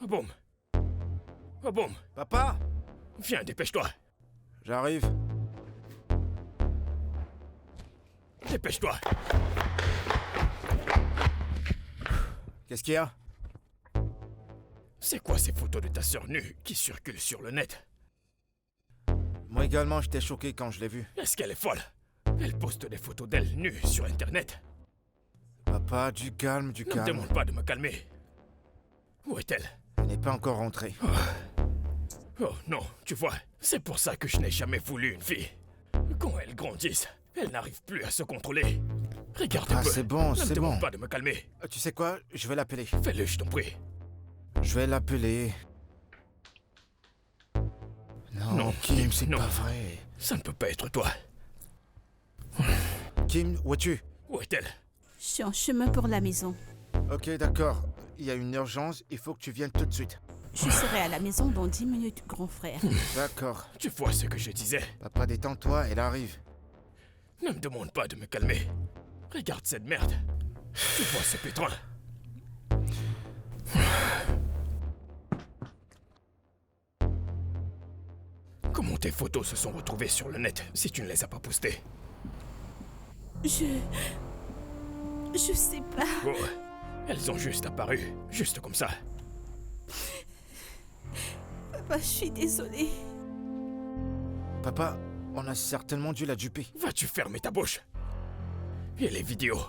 Aboum. Aboum. Papa? Viens, dépêche-toi. J'arrive. Dépêche-toi. Qu'est-ce qu'il y a? C'est quoi ces photos de ta sœur nue qui circulent sur le net? Moi également, j'étais choqué quand je l'ai vue. Est-ce qu'elle est folle? Elle poste des photos d'elle nue sur Internet. Papa, du calme, du Ne me calme. demande pas de me calmer. Où est-elle? Elle n'est pas encore rentrée. Oh non, tu vois, c'est pour ça que je n'ai jamais voulu une fille. Quand elles grandissent, elles n'arrivent plus à se contrôler. Regarde un Ah, peu. c'est bon, Ne c'est me demande bon. pas de me calmer. Tu sais quoi? Je vais l'appeler. Fais-le, je t'en prie. Je vais l'appeler. Non, Non, Kim, c'est non. pas vrai. Ça ne peut pas être toi. Kim, où es-tu? Où est-elle? Je suis en chemin pour la maison. Ok, d'accord. Il y a une urgence, il faut que tu viennes tout de suite. Je serai à la maison dans 10 minutes, grand frère. D'accord. Tu vois ce que je disais? Papa, détends-toi, elle arrive. Ne me demande pas de me calmer. Regarde cette merde. Tu vois ce pétrin? Comment tes photos se sont retrouvées sur le net si tu ne les as pas postées? Je sais pas. Oh, elles ont juste apparu, juste comme ça. Papa, je suis désolée. Papa, on a certainement dû la duper. Vas-tu fermer ta bouche? Et les vidéos?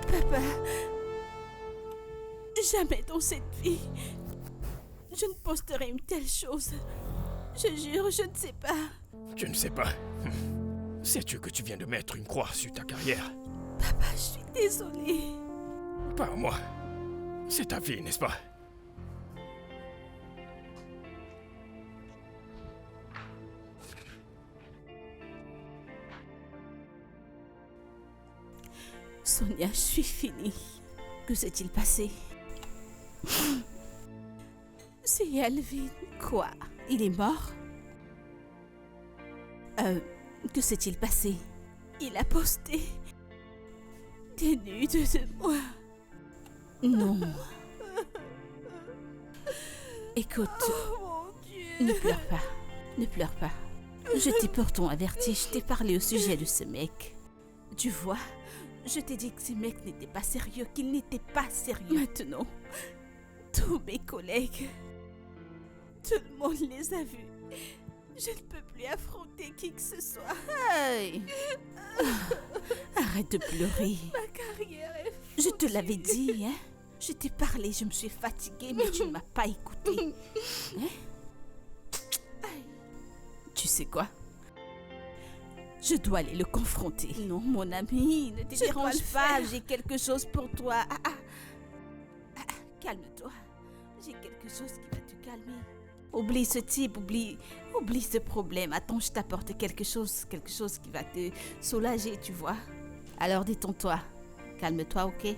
Papa, jamais dans cette vie, je ne posterai une telle chose. Je jure, je ne sais pas. Tu ne sais pas. Sais-tu que tu viens de mettre une croix sur ta carrière? Papa, je suis désolée. Pas moi. C'est ta vie, n'est-ce pas? Sonia, je suis finie. Que s'est-il passé? C'est Alvin. Quoi? Il est mort? Que s'est-il passé? Il a posté des nudes de moi. Non. Écoute, Mon Dieu. ne pleure pas. Ne pleure pas. Je t'ai pourtant averti, je t'ai parlé au sujet de ce mec. Tu vois, je t'ai dit que ce mec n'était pas sérieux, qu'il n'était pas sérieux. Maintenant, tous mes collègues, tout le monde les a vus. Je ne peux plus affronter qui que ce soit. Hey. Arrête de pleurer. Ma carrière est Je te l'avais dit, hein. Je t'ai parlé, je me suis fatiguée, mais tu ne m'as pas écouté. Hein? Tu sais quoi? Je dois aller le confronter. Non, mon ami, ne te Je dois dérange le pas, faire. j'ai quelque chose pour toi. Calme-toi. J'ai quelque chose qui va te calmer. Oublie ce type, oublie ce problème. Attends, je t'apporte quelque chose qui va te soulager, tu vois. Alors détends-toi. Calme-toi, ok?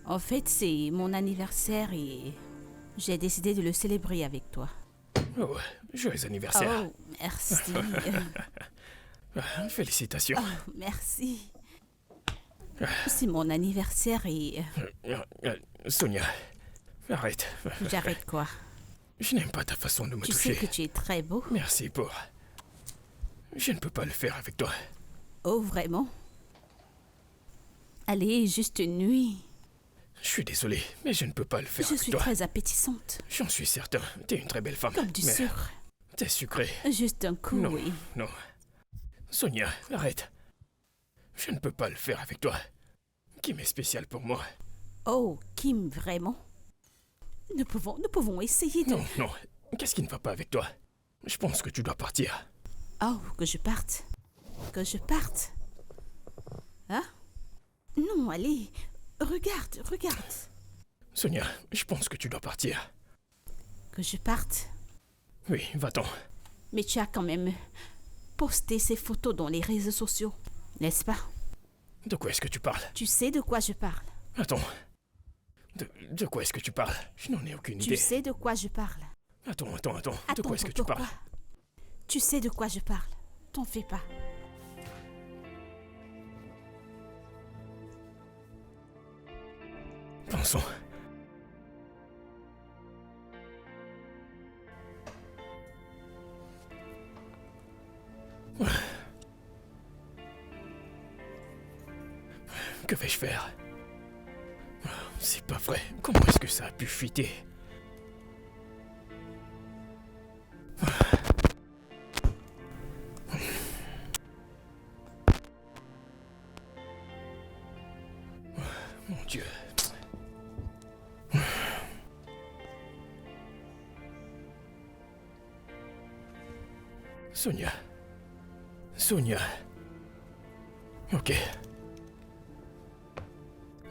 En fait, c'est mon anniversaire et j'ai décidé de le célébrer avec toi. Oh, joyeux anniversaire. Oh, merci. Félicitations. Oh, merci. C'est mon anniversaire et Sonia, arrête. j'arrête quoi? Je n'aime pas ta façon de me Tu sais toucher. que tu es très beau. Merci pour... Je ne peux pas le faire avec toi. Oh, vraiment? Allez, juste une nuit. Je suis désolé, mais je ne peux pas le faire Je avec suis toi. très appétissante. J'en suis certain. T'es une très belle femme. Comme du mais sucre. t'es sucré. Juste un coup, Non, oui. non. Sonia, arrête. Je ne peux pas le faire avec toi. Kim est spécial pour moi. Oh, Kim, vraiment? Nous pouvons essayer de... Non, non. Qu'est-ce qui ne va pas avec toi? Je pense que tu dois partir. Oh, que je parte. Que je parte. Hein? Non, allez. Regarde. Sonia, je pense que tu dois partir. Que je parte. Oui, va-t'en. Mais tu as quand même posté ces photos dans les réseaux sociaux, n'est-ce pas? De quoi est-ce que tu parles? Tu sais de quoi je parle. Attends. De quoi est-ce que tu parles? Je n'en ai aucune Tu idée. sais de quoi je parle. Attends. De Attends, quoi est-ce que tu pourquoi? parles? Tu sais de quoi je parle. T'en fais pas. sang. Que vais-je faire? C'est pas vrai. Comment est-ce que ça a pu fuiter? Mon Dieu. Sonia. Sonia. Ok.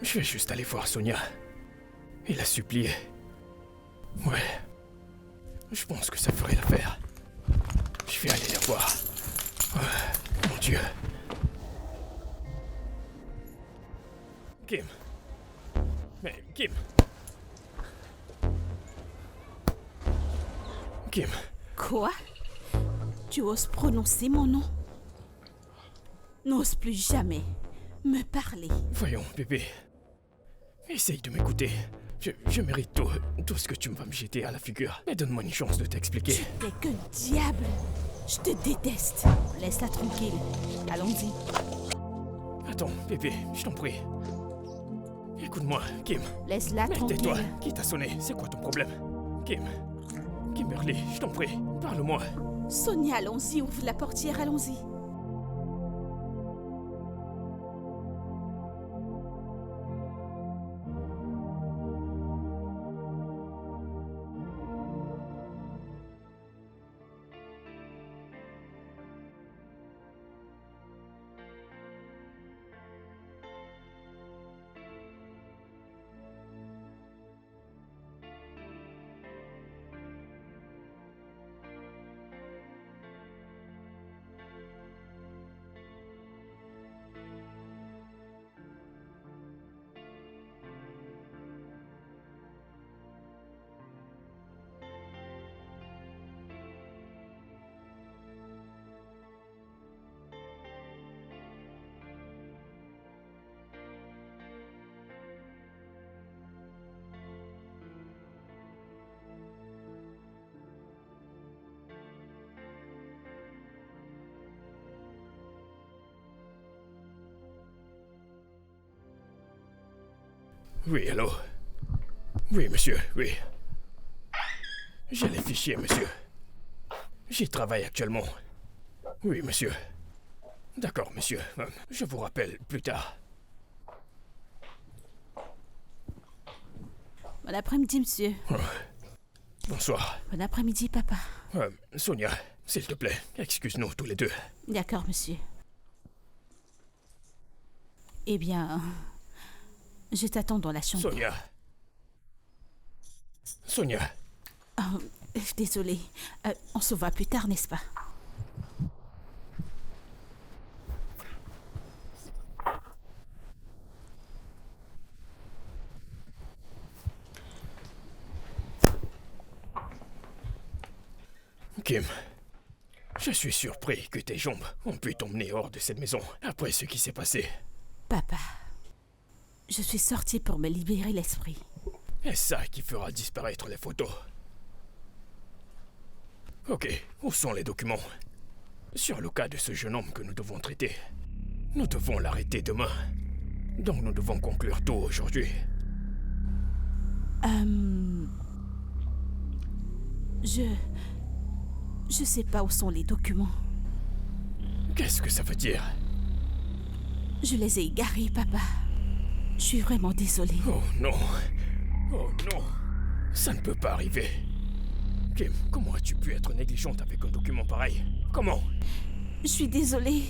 Je vais juste aller voir Sonia et la supplier. Ouais. Je pense que ça ferait l'affaire. Je vais aller la voir. Oh, mon Dieu. Kim. Mais Kim. Kim. Quoi? Tu oses prononcer mon nom? N'ose plus jamais me parler. Voyons, bébé. Essaye de m'écouter. Je mérite tout ce que tu vas me jeter à la figure. Mais donne-moi une chance de t'expliquer. Tu n'es qu'un diable. Je te déteste. Laisse-la tranquille. Allons-y. Attends, bébé, je t'en prie. Écoute-moi, Kim. Laisse-la Mais tranquille. tais-toi. Qui t'a sonné? C'est quoi ton problème? Kim. Kimberly, je t'en prie. Parle-moi. Sonia, allons-y. Ouvre la portière, allons-y. Oui, allô? Oui, monsieur, oui. J'ai les fichiers, monsieur. J'y travaille actuellement. Oui, monsieur. D'accord, monsieur. Je vous rappelle plus tard. Bon après-midi, monsieur. Bonsoir. Bon après-midi, papa. Sonia, s'il te plaît, excuse-nous tous les deux. D'accord, monsieur. Eh bien, je t'attends dans la chambre. Sonia. Sonia. Oh, désolée. On se voit plus tard, n'est-ce pas? Kim, je suis surpris que tes jambes ont pu t'emmener hors de cette maison après ce qui s'est passé. Papa, je suis sortie pour me libérer l'esprit. Est-ce ça qui fera disparaître les photos? Ok, où sont les documents? Sur le cas de ce jeune homme que nous devons traiter. Nous devons l'arrêter demain. Donc nous devons conclure tout aujourd'hui. Je sais pas où sont les documents. Qu'est-ce que ça veut dire? Je les ai égarés, papa. Je suis vraiment désolée. Oh non. Oh non. Ça ne peut pas arriver. Kim, comment as-tu pu être négligente avec un document pareil? Comment? Je suis désolée.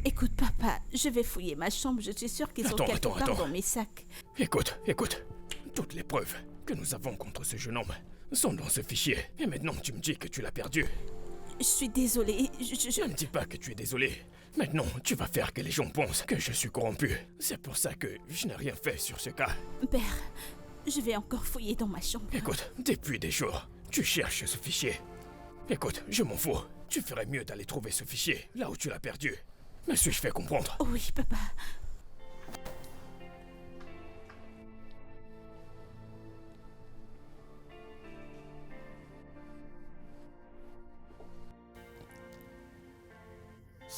Écoute, papa, je vais fouiller ma chambre. Je suis sûre qu'ils sont quelque part dans mes sacs. Écoute. Toutes les preuves que nous avons contre ce jeune homme sont dans ce fichier. Et maintenant, tu me dis que tu l'as perdu. Je suis désolée. Ne me dis pas que tu es désolé. Maintenant, tu vas faire que les gens pensent que je suis corrompu. C'est pour ça que je n'ai rien fait sur ce cas. Père, je vais encore fouiller dans ma chambre. Écoute, depuis des jours, tu cherches ce fichier. Écoute, je m'en fous. Tu ferais mieux d'aller trouver ce fichier là où tu l'as perdu. Me suis-je fait comprendre? Oui, papa.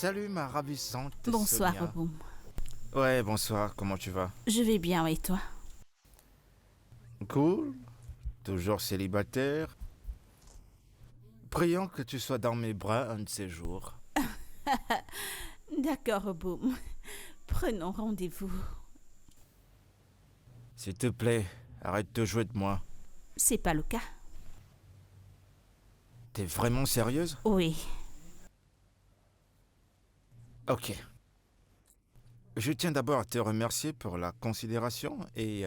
Salut ma ravissante Bonsoir, Sonia. Boum. Ouais, bonsoir, comment tu vas? Je vais bien, et toi? Cool. Toujours célibataire. Prions que tu sois dans mes bras un de ces jours. D'accord, Boum. Prenons rendez-vous. S'il te plaît, arrête de jouer de moi. C'est pas le cas? T'es vraiment sérieuse? Oui. Ok. Je tiens d'abord à te remercier pour la considération et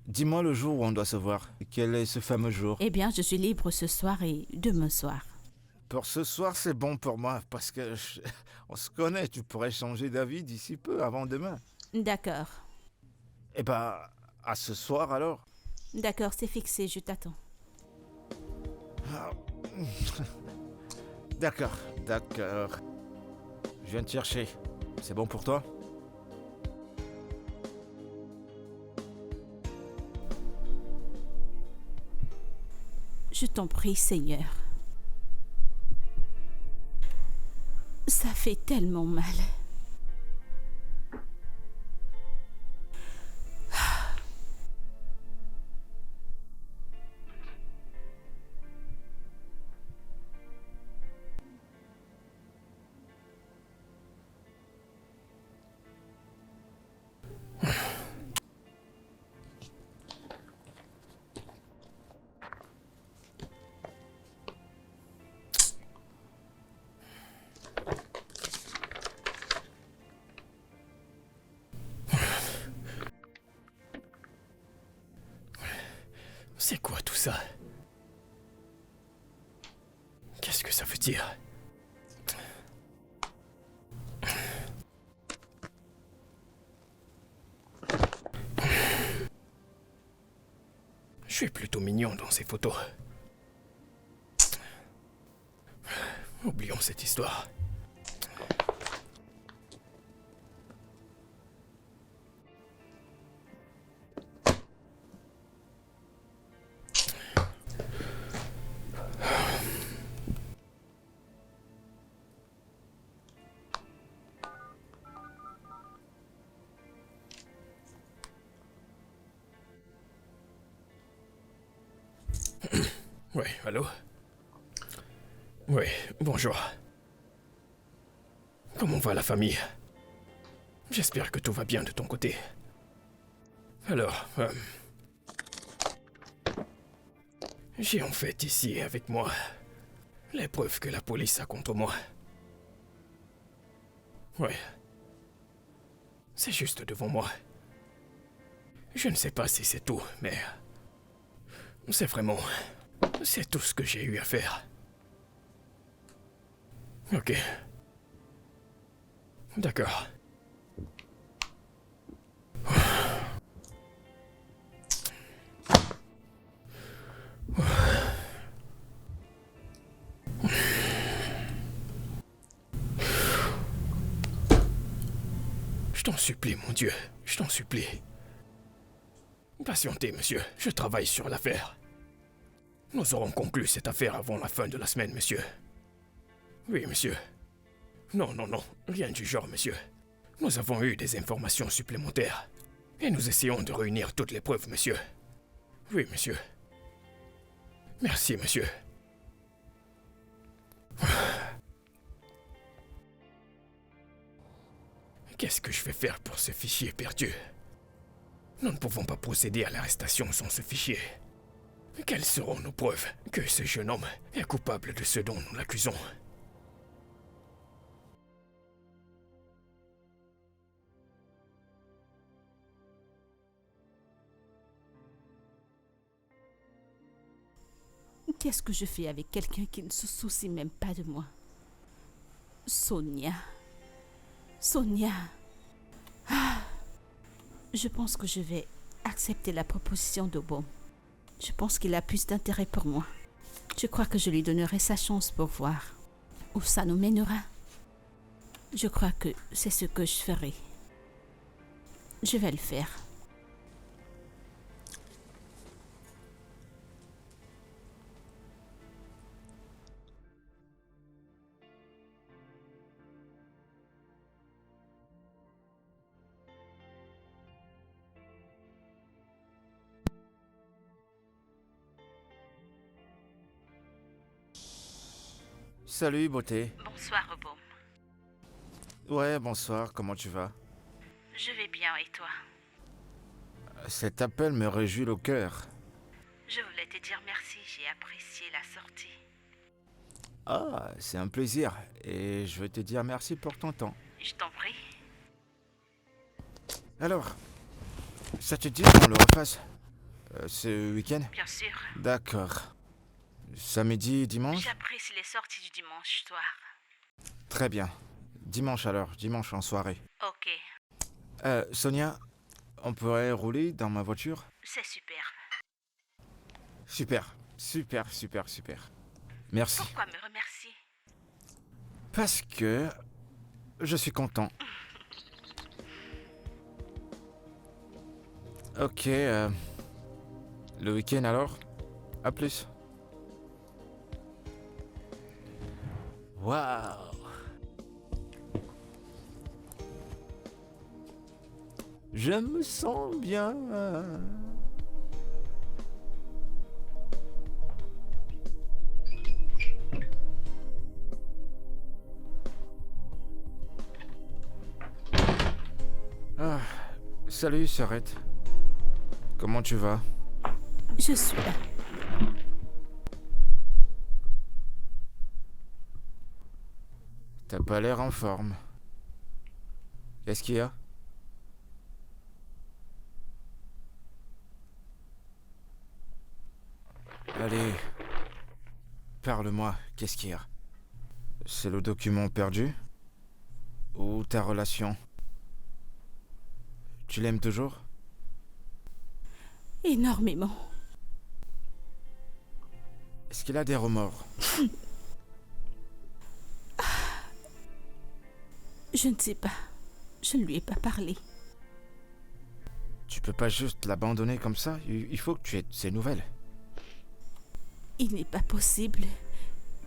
dis-moi le jour où on doit se voir. Quel est ce fameux jour? Eh bien, je suis libre ce soir et demain soir. Pour ce soir, c'est bon pour moi parce que on se connaît. Tu pourrais changer d'avis d'ici peu, avant demain. D'accord. Eh ben, à ce soir alors. D'accord, c'est fixé, je t'attends. Ah. D'accord, d'accord. Je viens te chercher. C'est bon pour toi? Je t'en prie, Seigneur. Ça fait tellement mal. C'est quoi tout ça? Qu'est-ce que ça veut dire? Je suis plutôt mignon dans ces photos. Oublions cette histoire. Oui, allô? Oui, bonjour. Comment va la famille? J'espère que tout va bien de ton côté. Alors, j'ai en fait ici avec moi les preuves que la police a contre moi. Ouais. C'est juste devant moi. Je ne sais pas si c'est tout, mais c'est vraiment... C'est tout ce que j'ai eu à faire. Ok. D'accord. Je t'en supplie, mon Dieu. Je t'en supplie. Patientez, monsieur. Je travaille sur l'affaire. Nous aurons conclu cette affaire avant la fin de la semaine, monsieur. Oui, monsieur. Non, non, non. Rien du genre, monsieur. Nous avons eu des informations supplémentaires. Et nous essayons de réunir toutes les preuves, monsieur. Oui, monsieur. Merci, monsieur. Qu'est-ce que je vais faire pour ce fichier perdu? Nous ne pouvons pas procéder à l'arrestation sans ce fichier. Quelles seront nos preuves que ce jeune homme est coupable de ce dont nous l'accusons? Qu'est-ce que je fais avec quelqu'un qui ne se soucie même pas de moi? Sonia. Sonia. Ah. Je pense que je vais accepter la proposition de Boum. Je pense qu'il a plus d'intérêt pour moi. Je crois que je lui donnerai sa chance pour voir où ça nous mènera. Je crois que c'est ce que je ferai. Je vais le faire. salut, beauté. Bonsoir, Robot. Ouais, bonsoir, comment tu vas? Je vais bien, et toi? Cet appel me réjouit le cœur. Je voulais te dire merci, j'ai apprécié la sortie. Ah, c'est un plaisir. Et je veux te dire merci pour ton temps. Je t'en prie. Alors, ça te dit qu'on le refasse ce week-end? Bien sûr. D'accord. Samedi, dimanche? J'apprécie les sorties du dimanche soir. Très bien. Dimanche alors, dimanche en soirée. Ok, Sonia, on pourrait rouler dans ma voiture? c'est super. Super, super, super, super. Merci. Pourquoi me remercier? Parce que je suis content. Ok, le week-end alors? À plus. Waouh! Je me sens bien. Ah, salut, Sarette. Comment tu vas? Je suis là. T'as pas l'air en forme. Qu'est-ce qu'il y a? Allez, parle-moi, qu'est-ce qu'il y a? C'est le document perdu? Ou ta relation? Tu l'aimes toujours? Énormément. Est-ce qu'il a des remords? Je ne sais pas. Je ne lui ai pas parlé. Tu peux pas juste l'abandonner comme ça? Il faut que tu aies ses nouvelles. Il n'est pas possible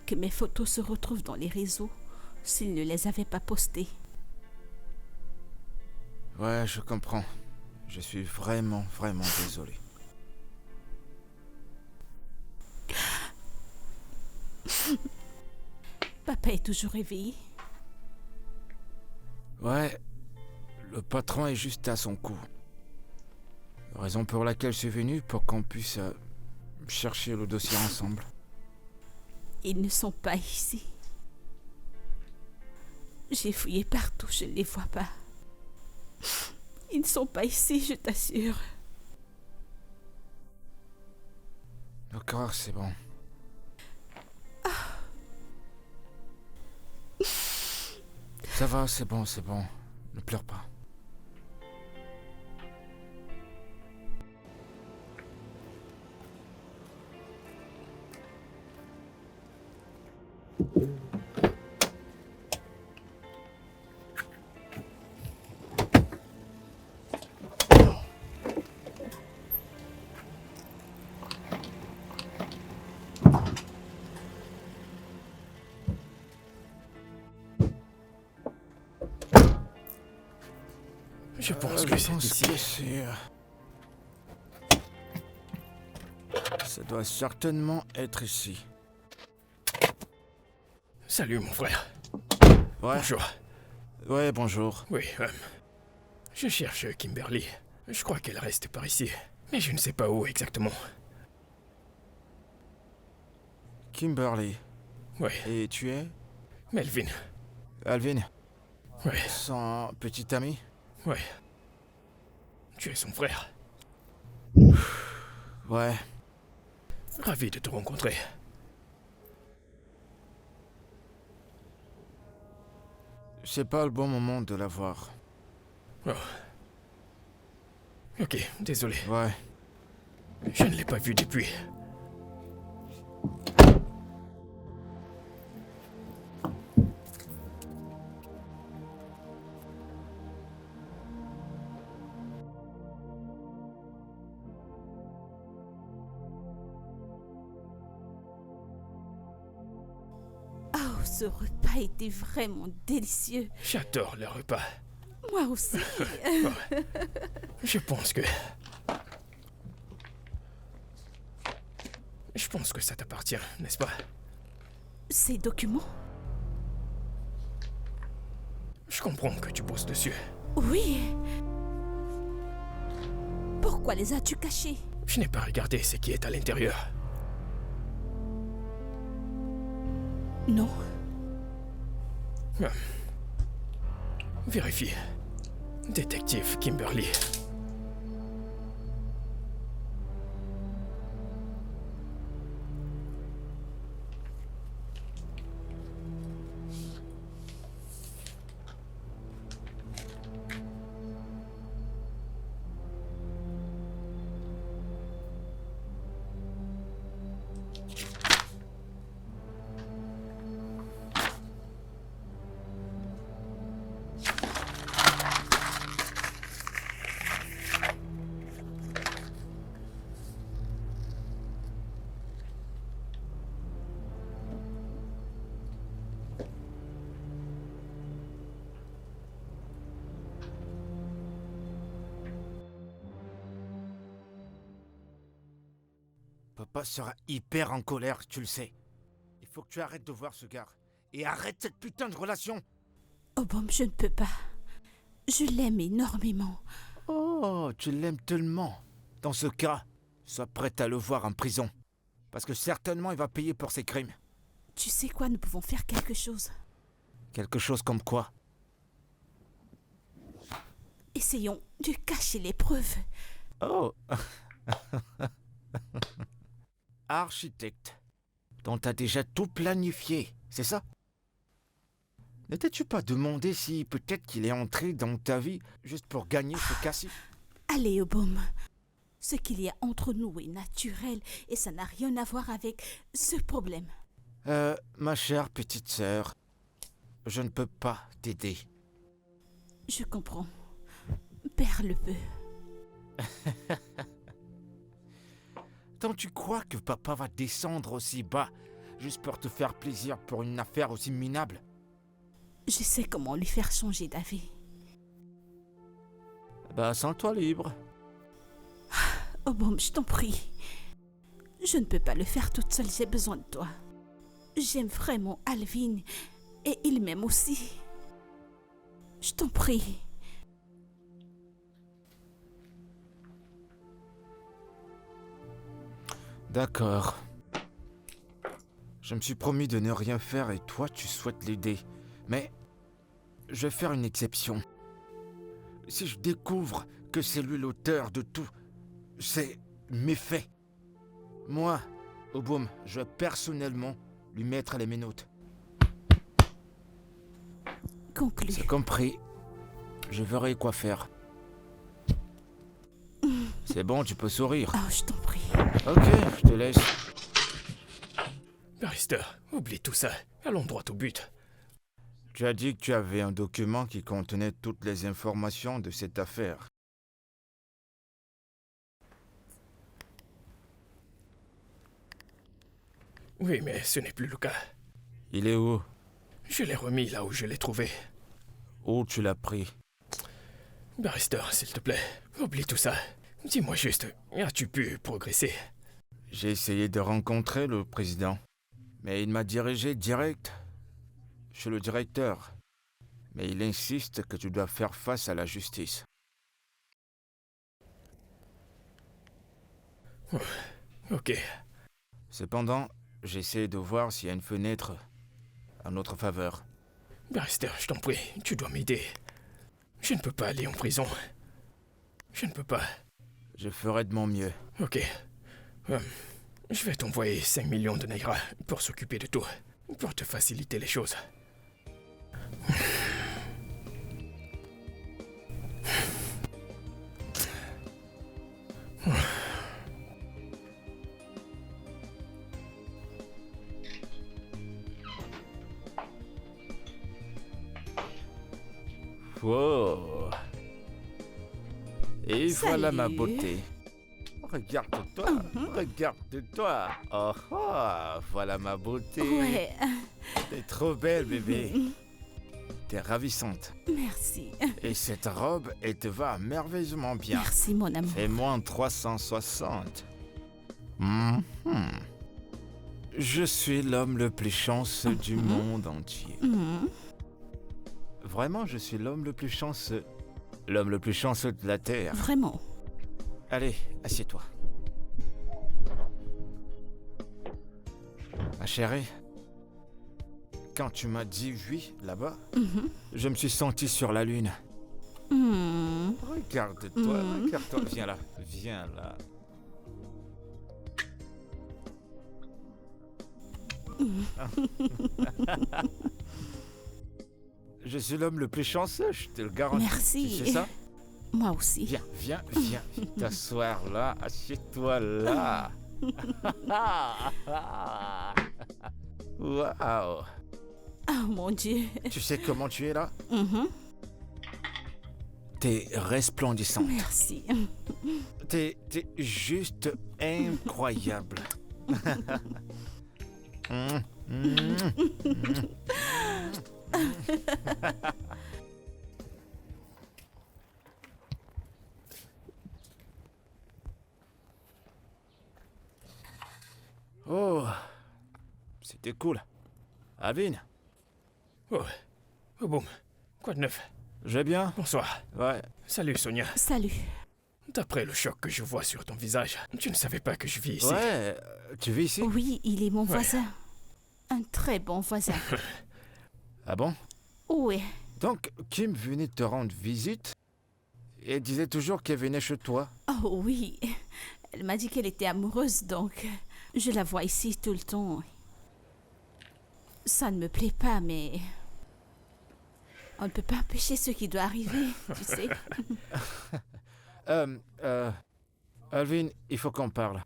que mes photos se retrouvent dans les réseaux s'il ne les avait pas postées. Ouais, je comprends. Je suis vraiment, vraiment désolé. Papa est toujours réveillé. Ouais, le patron est juste à son cou. Raison pour laquelle je suis venu, pour qu'on puisse chercher le dossier ensemble. Ils ne sont pas ici. J'ai fouillé partout, je ne les vois pas. Ils ne sont pas ici, je t'assure. D'accord, c'est bon. Ça va, c'est bon, c'est bon. Ne pleure pas. Je pense que c'est ici. Ça doit certainement être ici. Salut, mon frère. Ouais. Bonjour. Ouais, bonjour. Oui, je cherche Kimberly. Je crois qu'elle reste par ici. Mais je ne sais pas où exactement. Kimberly. Oui, Et tu es? Melvin. Alvin? Oui, Son petit ami? oui. Tu es son frère. Ouais. Ravi de te rencontrer. C'est pas le bon moment de la voir. Oh. Ok, désolé. Ouais. Je ne l'ai pas vue depuis. Oh, ce repas était vraiment délicieux. J'adore le repas. Moi aussi. Je pense que... Je pense que ça t'appartient, n'est-ce pas? Ces documents, Je comprends que tu bosses dessus. Oui. Pourquoi les as-tu cachés? Je n'ai pas regardé ce qui est à l'intérieur. Non. Vérifie. Détective Kimberly. Papa sera hyper en colère, tu le sais. Il faut que tu arrêtes de voir ce gars. Et arrête cette putain de relation. Oh bon, je ne peux pas. Je l'aime énormément. Oh, tu l'aimes tellement. Dans ce cas, sois prête à le voir en prison. Parce que certainement il va payer pour ses crimes. Tu sais quoi, nous pouvons faire quelque chose. Quelque chose comme quoi? Essayons de cacher les preuves. Oh. Architecte, dont t'as déjà tout planifié, c'est ça? Ne t'es-tu pas demandé si peut-être qu'il est entré dans ta vie juste pour gagner ce cassis? Allez, Obom. Ce qu'il y a entre nous est naturel et ça n'a rien à voir avec ce problème. Ma chère petite sœur, je ne peux pas t'aider. Je comprends. Père le peut. Tant tu crois que papa va descendre aussi bas juste pour te faire plaisir pour une affaire aussi minable? Je sais comment lui faire changer d'avis. Bah, sens-toi libre. Obom, je t'en prie. Je ne peux pas le faire toute seule, j'ai besoin de toi. J'aime vraiment Alvin et il m'aime aussi. Je t'en prie. D'accord. Je me suis promis de ne rien faire et toi, tu souhaites l'aider. Mais je vais faire une exception. Si je découvre que c'est lui l'auteur de tout, c'est méfait. Moi, Obom, je vais personnellement lui mettre les menottes. Conclu. C'est compris. Je verrai quoi faire. C'est bon, tu peux sourire. Oh, je t'en prie. Ok, je te laisse. Barrister, oublie tout ça. Allons droit au but. Tu as dit que tu avais un document qui contenait toutes les informations de cette affaire. Oui, mais ce n'est plus le cas. Il est où? Je l'ai remis là où je l'ai trouvé. Où tu l'as pris? Barrister, s'il te plaît, oublie tout ça. Dis-moi juste, as-tu pu progresser? J'ai essayé de rencontrer le président, mais il m'a dirigé direct chez le directeur. Mais il insiste que tu dois faire face à la justice. Ok. Cependant, j'essaie de voir s'il y a une fenêtre en notre faveur. Barrister, je t'en prie, tu dois m'aider. Je ne peux pas aller en prison. Je ne peux pas. Je ferai de mon mieux. Ok. Je vais t'envoyer 5 millions de Naira pour s'occuper de tout. Pour te faciliter les choses. Wow. Et voilà ma Salut. beauté. Regarde-toi, regarde-toi. Oh, oh, voilà ma beauté. Ouais, T'es trop belle, bébé. T'es ravissante. merci. Et cette robe, elle te va merveilleusement bien. Merci, mon amour. Fais-moi en 360. Mhm. Je suis l'homme le plus chanceux du monde entier. Mhm. vraiment, je suis l'homme le plus chanceux. L'homme le plus chanceux de la Terre. Vraiment. Allez, assieds-toi. Ma chérie, quand tu m'as dit oui, là-bas, je me suis senti sur la lune. Regarde-toi, regarde-toi. Viens là, viens là. Je suis l'homme le plus chanceux, je te le garantis. Merci. Tu sais ça? Moi aussi. Viens, viens, viens. T'asseoir là, assieds-toi là. Waouh. Oh mon Dieu. Tu sais comment tu es là? Mhm. T'es resplendissante. Merci. T'es juste incroyable. Oh, c'était cool. Alvin, Oh, oh boum. Quoi de neuf? je vais bien? Bonsoir. Ouais. Salut Sonia. Salut. D'après le choc que je vois sur ton visage, tu ne savais pas que je vis ici. Ouais, tu vis ici? Oui, il est mon voisin. Un très bon voisin. Ah bon? Oui. Donc, Kim venait te rendre visite et disait toujours qu'elle venait chez toi. Oh oui. Elle m'a dit qu'elle était amoureuse, donc je la vois ici tout le temps. Ça ne me plaît pas, mais on ne peut pas empêcher ce qui doit arriver, tu sais. Alvin, il faut qu'on parle.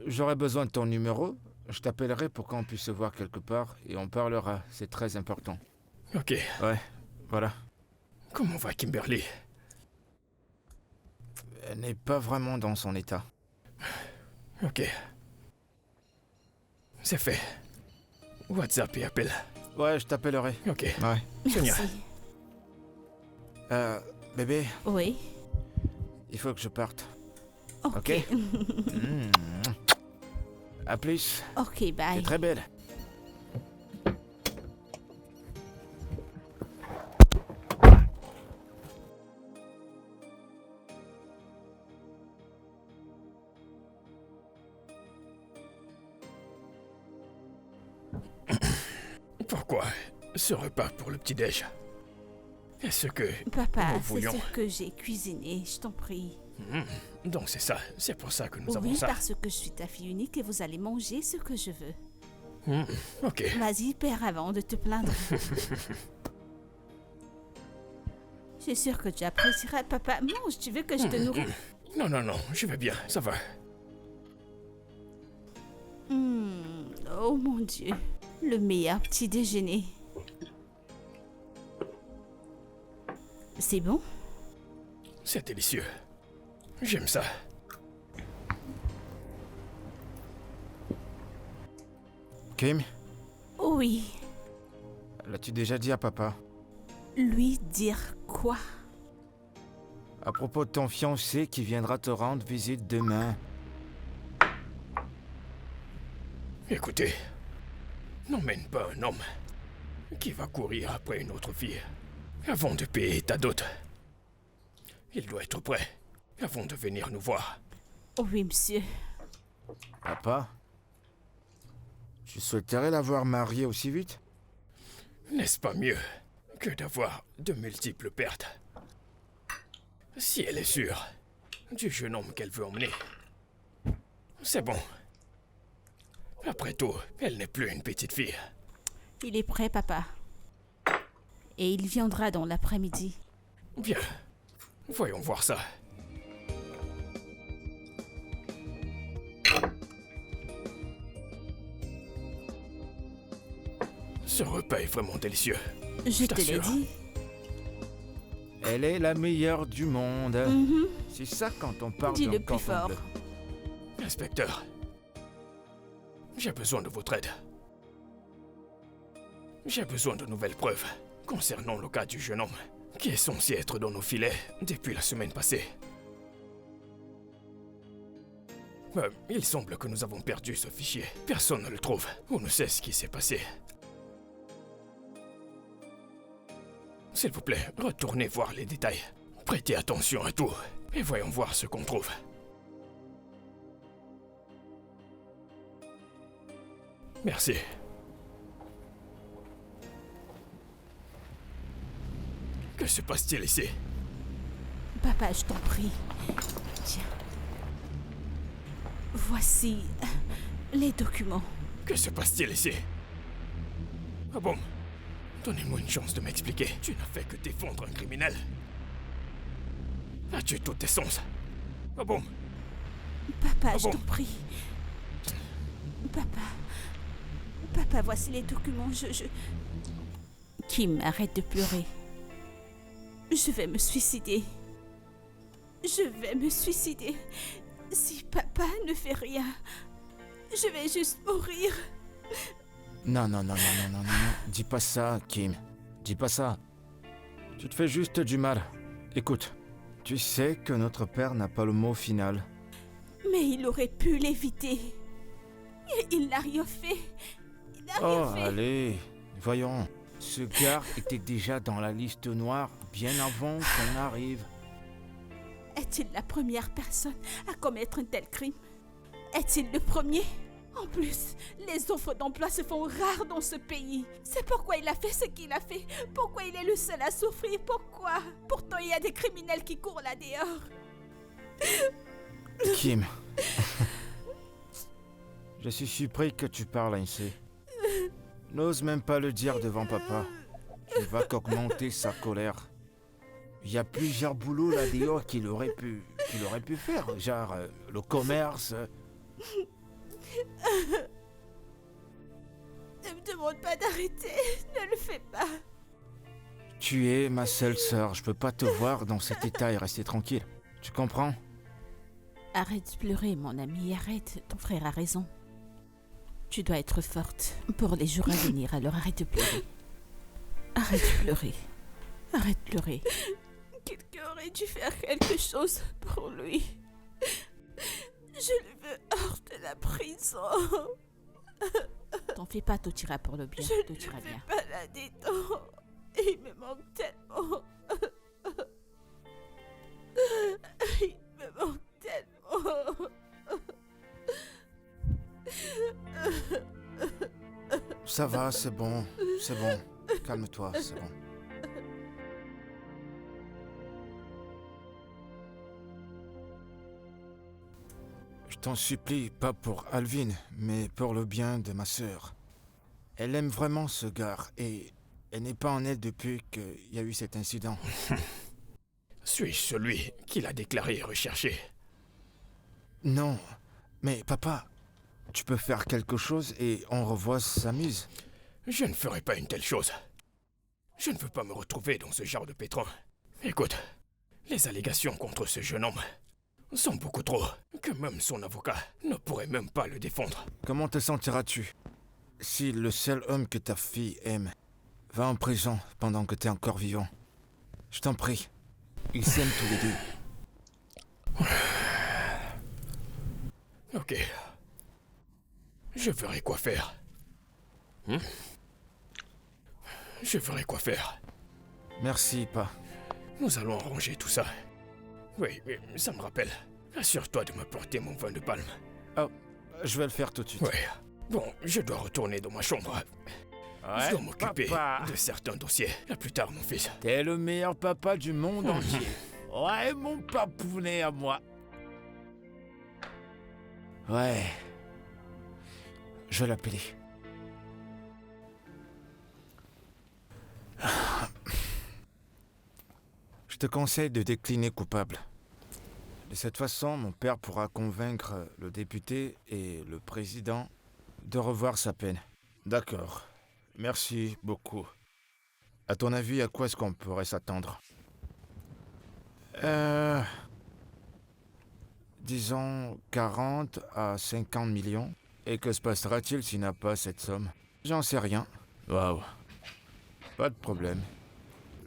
J'aurai besoin de ton numéro. Je t'appellerai pour qu'on puisse se voir quelque part et on parlera. C'est très important. Ok. Ouais, voilà. Comment va Kimberly? Elle n'est pas vraiment dans son état. Ok. C'est fait. WhatsApp et appel. Ouais, je t'appellerai. Ok. Ouais. Sonia. Merci. Bébé, Oui. il faut que je parte. Ok. Ok. À plus. Ok, T'es bye. très belle. Pourquoi ce repas pour le petit-déj? Est-ce que Papa, nous c'est voulions... ce que j'ai cuisiné, je t'en prie. Donc c'est ça. C'est pour ça que nous avons Oui, ça. parce que je suis ta fille unique et vous allez manger ce que je veux. Ok. Vas-y, père, avant de te plaindre. Je suis sûre que tu apprécieras. Papa, mange, tu veux que je te nourrisse? Non, non, non. Je vais bien. Ça va. Oh mon Dieu. Le meilleur petit déjeuner. C'est bon? C'est délicieux. J'aime ça. Kim, Oui. l'as-tu déjà dit à papa? Lui dire quoi? À propos de ton fiancé qui viendra te rendre visite demain. Écoutez, n'emmène pas un homme qui va courir après une autre fille avant de payer ta dot. Il doit être prêt avant de venir nous voir. Oui, monsieur. Papa, tu souhaiterais la voir mariée aussi vite? N'est-ce pas mieux que d'avoir de multiples pertes? Si elle est sûre du jeune homme qu'elle veut emmener, c'est bon. Après tout, elle n'est plus une petite fille. Il est prêt, papa. Et il viendra dans l'après-midi. Bien, voyons voir ça. Ce repas est vraiment délicieux. Je te l'ai t'assure. dit. Elle est la meilleure du monde. C'est ça quand on parle Dis d'un le plus cordon fort. bleu. Inspecteur, j'ai besoin de votre aide. J'ai besoin de nouvelles preuves concernant le cas du jeune homme qui est censé être dans nos filets depuis la semaine passée. Il semble que nous avons perdu ce fichier. Personne ne le trouve ou ne sait ce qui s'est passé. S'il vous plaît, retournez voir les détails. Prêtez attention à tout. Et voyons voir ce qu'on trouve. Merci. Que se passe-t-il ici? Papa, je t'en prie. Tiens. Voici les documents. Que se passe-t-il ici? Ah bon? Donnez-moi une chance de m'expliquer. Tu n'as fait que défendre un criminel. As-tu tous tes sens? Ah bon? Papa, Ah je bon? t'en prie. Papa, voici les documents. Kim, arrête de pleurer. Je vais me suicider. Je vais me suicider. Si papa ne fait rien, je vais juste mourir. Non. Dis pas ça, Kim. Dis pas ça. Tu te fais juste du mal. Écoute, tu sais que notre père n'a pas le mot final. Mais il aurait pu l'éviter. Il n'a rien fait. Il n'a rien fait. Allez, voyons. Ce gars était déjà dans la liste noire bien avant qu'on arrive. Est-il la première personne à commettre un tel crime? Est-il le premier? En plus, les offres d'emploi se font rares dans ce pays. C'est pourquoi il a fait ce qu'il a fait. Pourquoi il est le seul à souffrir? Pourquoi? Pourtant, il y a des criminels qui courent là dehors. Kim. Je suis surpris que tu parles ainsi. N'ose même pas le dire devant papa. Tu vas qu'augmenter sa colère. Il y a plusieurs boulots là dehors qu'il aurait pu faire, genre le commerce. Ne me demande pas d'arrêter. Ne le fais pas. Tu es ma seule sœur. Je peux pas te voir dans cet état et rester tranquille. Tu comprends? Arrête de pleurer, mon ami. Arrête. Ton frère a raison. Tu dois être forte pour les jours à venir. Alors arrête de pleurer. Arrête de pleurer. Arrête de pleurer. Quelqu'un aurait dû faire quelque chose pour lui. Je le veux hors de la prison. T'en fais pas, tout ira pour le bien. Tout ira bien. Je ne veux pas là-dedans. Il me manque tellement. Il me manque tellement. Ça va, c'est bon. C'est bon. Calme-toi, c'est bon. Je t'en supplie, pas pour Alvin, mais pour le bien de ma sœur. Elle aime vraiment ce gars et elle n'est pas en aide depuis qu'il y a eu cet incident. Suis-je celui qui l'a déclaré recherché? Non, mais papa, tu peux faire quelque chose et on revoit sa mise. Je ne ferai pas une telle chose. Je ne veux pas me retrouver dans ce genre de pétrin. Écoute, les allégations contre ce jeune homme sont beaucoup trop, que même son avocat ne pourrait même pas le défendre. Comment te sentiras-tu si le seul homme que ta fille aime va en prison pendant que t'es encore vivant? Je t'en prie, ils s'aiment tous les deux. Ok. Je verrai quoi faire. Je verrai quoi faire. Merci, pa. Nous allons arranger tout ça. Oui, ça me rappelle. Assure-toi de m'apporter mon vin de palme. Oh, je vais le faire tout de suite. Oui. Bon, je dois retourner dans ma chambre. Je dois m'occuper de certains dossiers. À plus tard, mon fils. T'es le meilleur papa du monde entier. Ouais, mon papounet à moi. Ouais. Je vais l'appeler. Je te conseille de décliner coupable. De cette façon, mon père pourra convaincre le député et le président de revoir sa peine. D'accord. Merci beaucoup. À ton avis, à quoi est-ce qu'on pourrait s'attendre? Disons 40 à 50 millions. Et que se passera-t-il s'il n'a pas cette somme? J'en sais rien. Waouh. Pas de problème.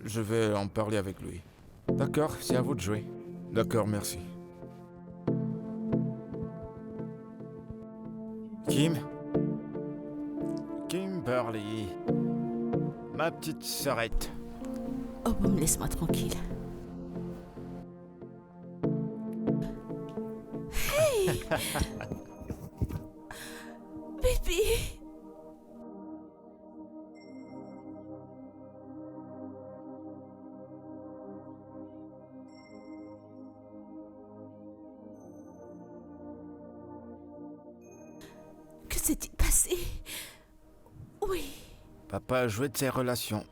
Je vais en parler avec lui. D'accord, c'est à vous de jouer. D'accord, merci. Kim? Kimberly. Ma petite sœurette. Oh, Oh bon, laisse-moi tranquille. Hey! Bébé! Que s'est-il passé? Oui. Papa a joué de ses relations.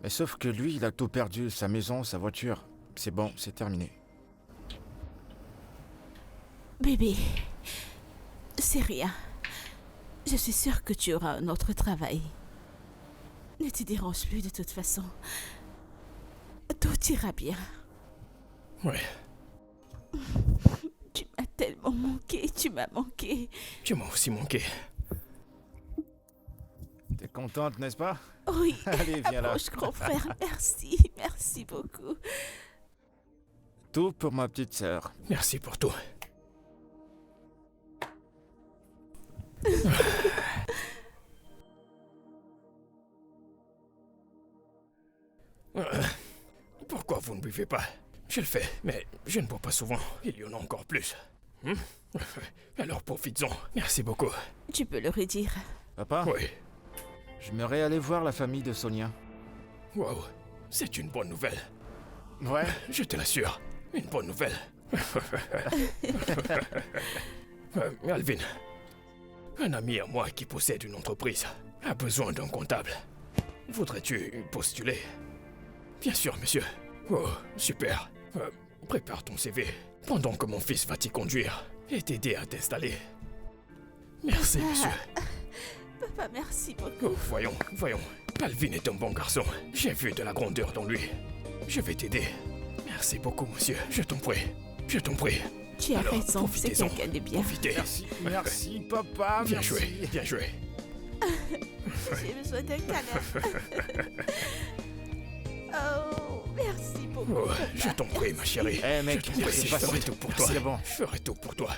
Mais sauf que lui, il a tout perdu, sa maison, sa voiture. C'est bon, c'est terminé. Bébé, c'est rien. Je suis sûre que tu auras un autre travail. Ne te dérange plus de toute façon. Tout ira bien. Ouais, Tu m'as tellement manqué, tu m'as manqué. tu m'as aussi manqué. T'es contente, n'est-ce pas? Oui, Allez, viens là. approche, grand frère, merci, merci beaucoup. Tout pour ma petite sœur. Merci pour tout. Pourquoi vous ne buvez pas? Je le fais, mais je ne bois pas souvent. Il y en a encore plus. Alors profites-en. Merci beaucoup. Tu peux le redire. Papa, Oui. j'aimerais aller voir la famille de Sonia. Wow. C'est une bonne nouvelle. Ouais. Je te l'assure. Une bonne nouvelle. Alvin, un ami à moi qui possède une entreprise a besoin d'un comptable. Voudrais-tu postuler? Bien sûr, monsieur. Oh, super. Prépare ton CV pendant que mon fils va t'y conduire et t'aider à t'installer. Merci, monsieur. Papa, merci beaucoup. Oh, voyons. Alvin est un bon garçon. J'ai vu de la grandeur dans lui. Je vais t'aider. Merci beaucoup, monsieur. Je t'en prie. Tu as Alors, raison, c'est profitez-en. quelqu'un de bien. Profitez. Merci, papa. Bien merci. joué, bien joué. J'ai besoin d'un câlin. Oh, merci beaucoup. Oh, papa. je t'en prie, ma chérie. Eh, mec, je t'en prie, c'est je pas ferai sûr. tout pour Merci, toi. c'est bon. Je ferai tout pour toi.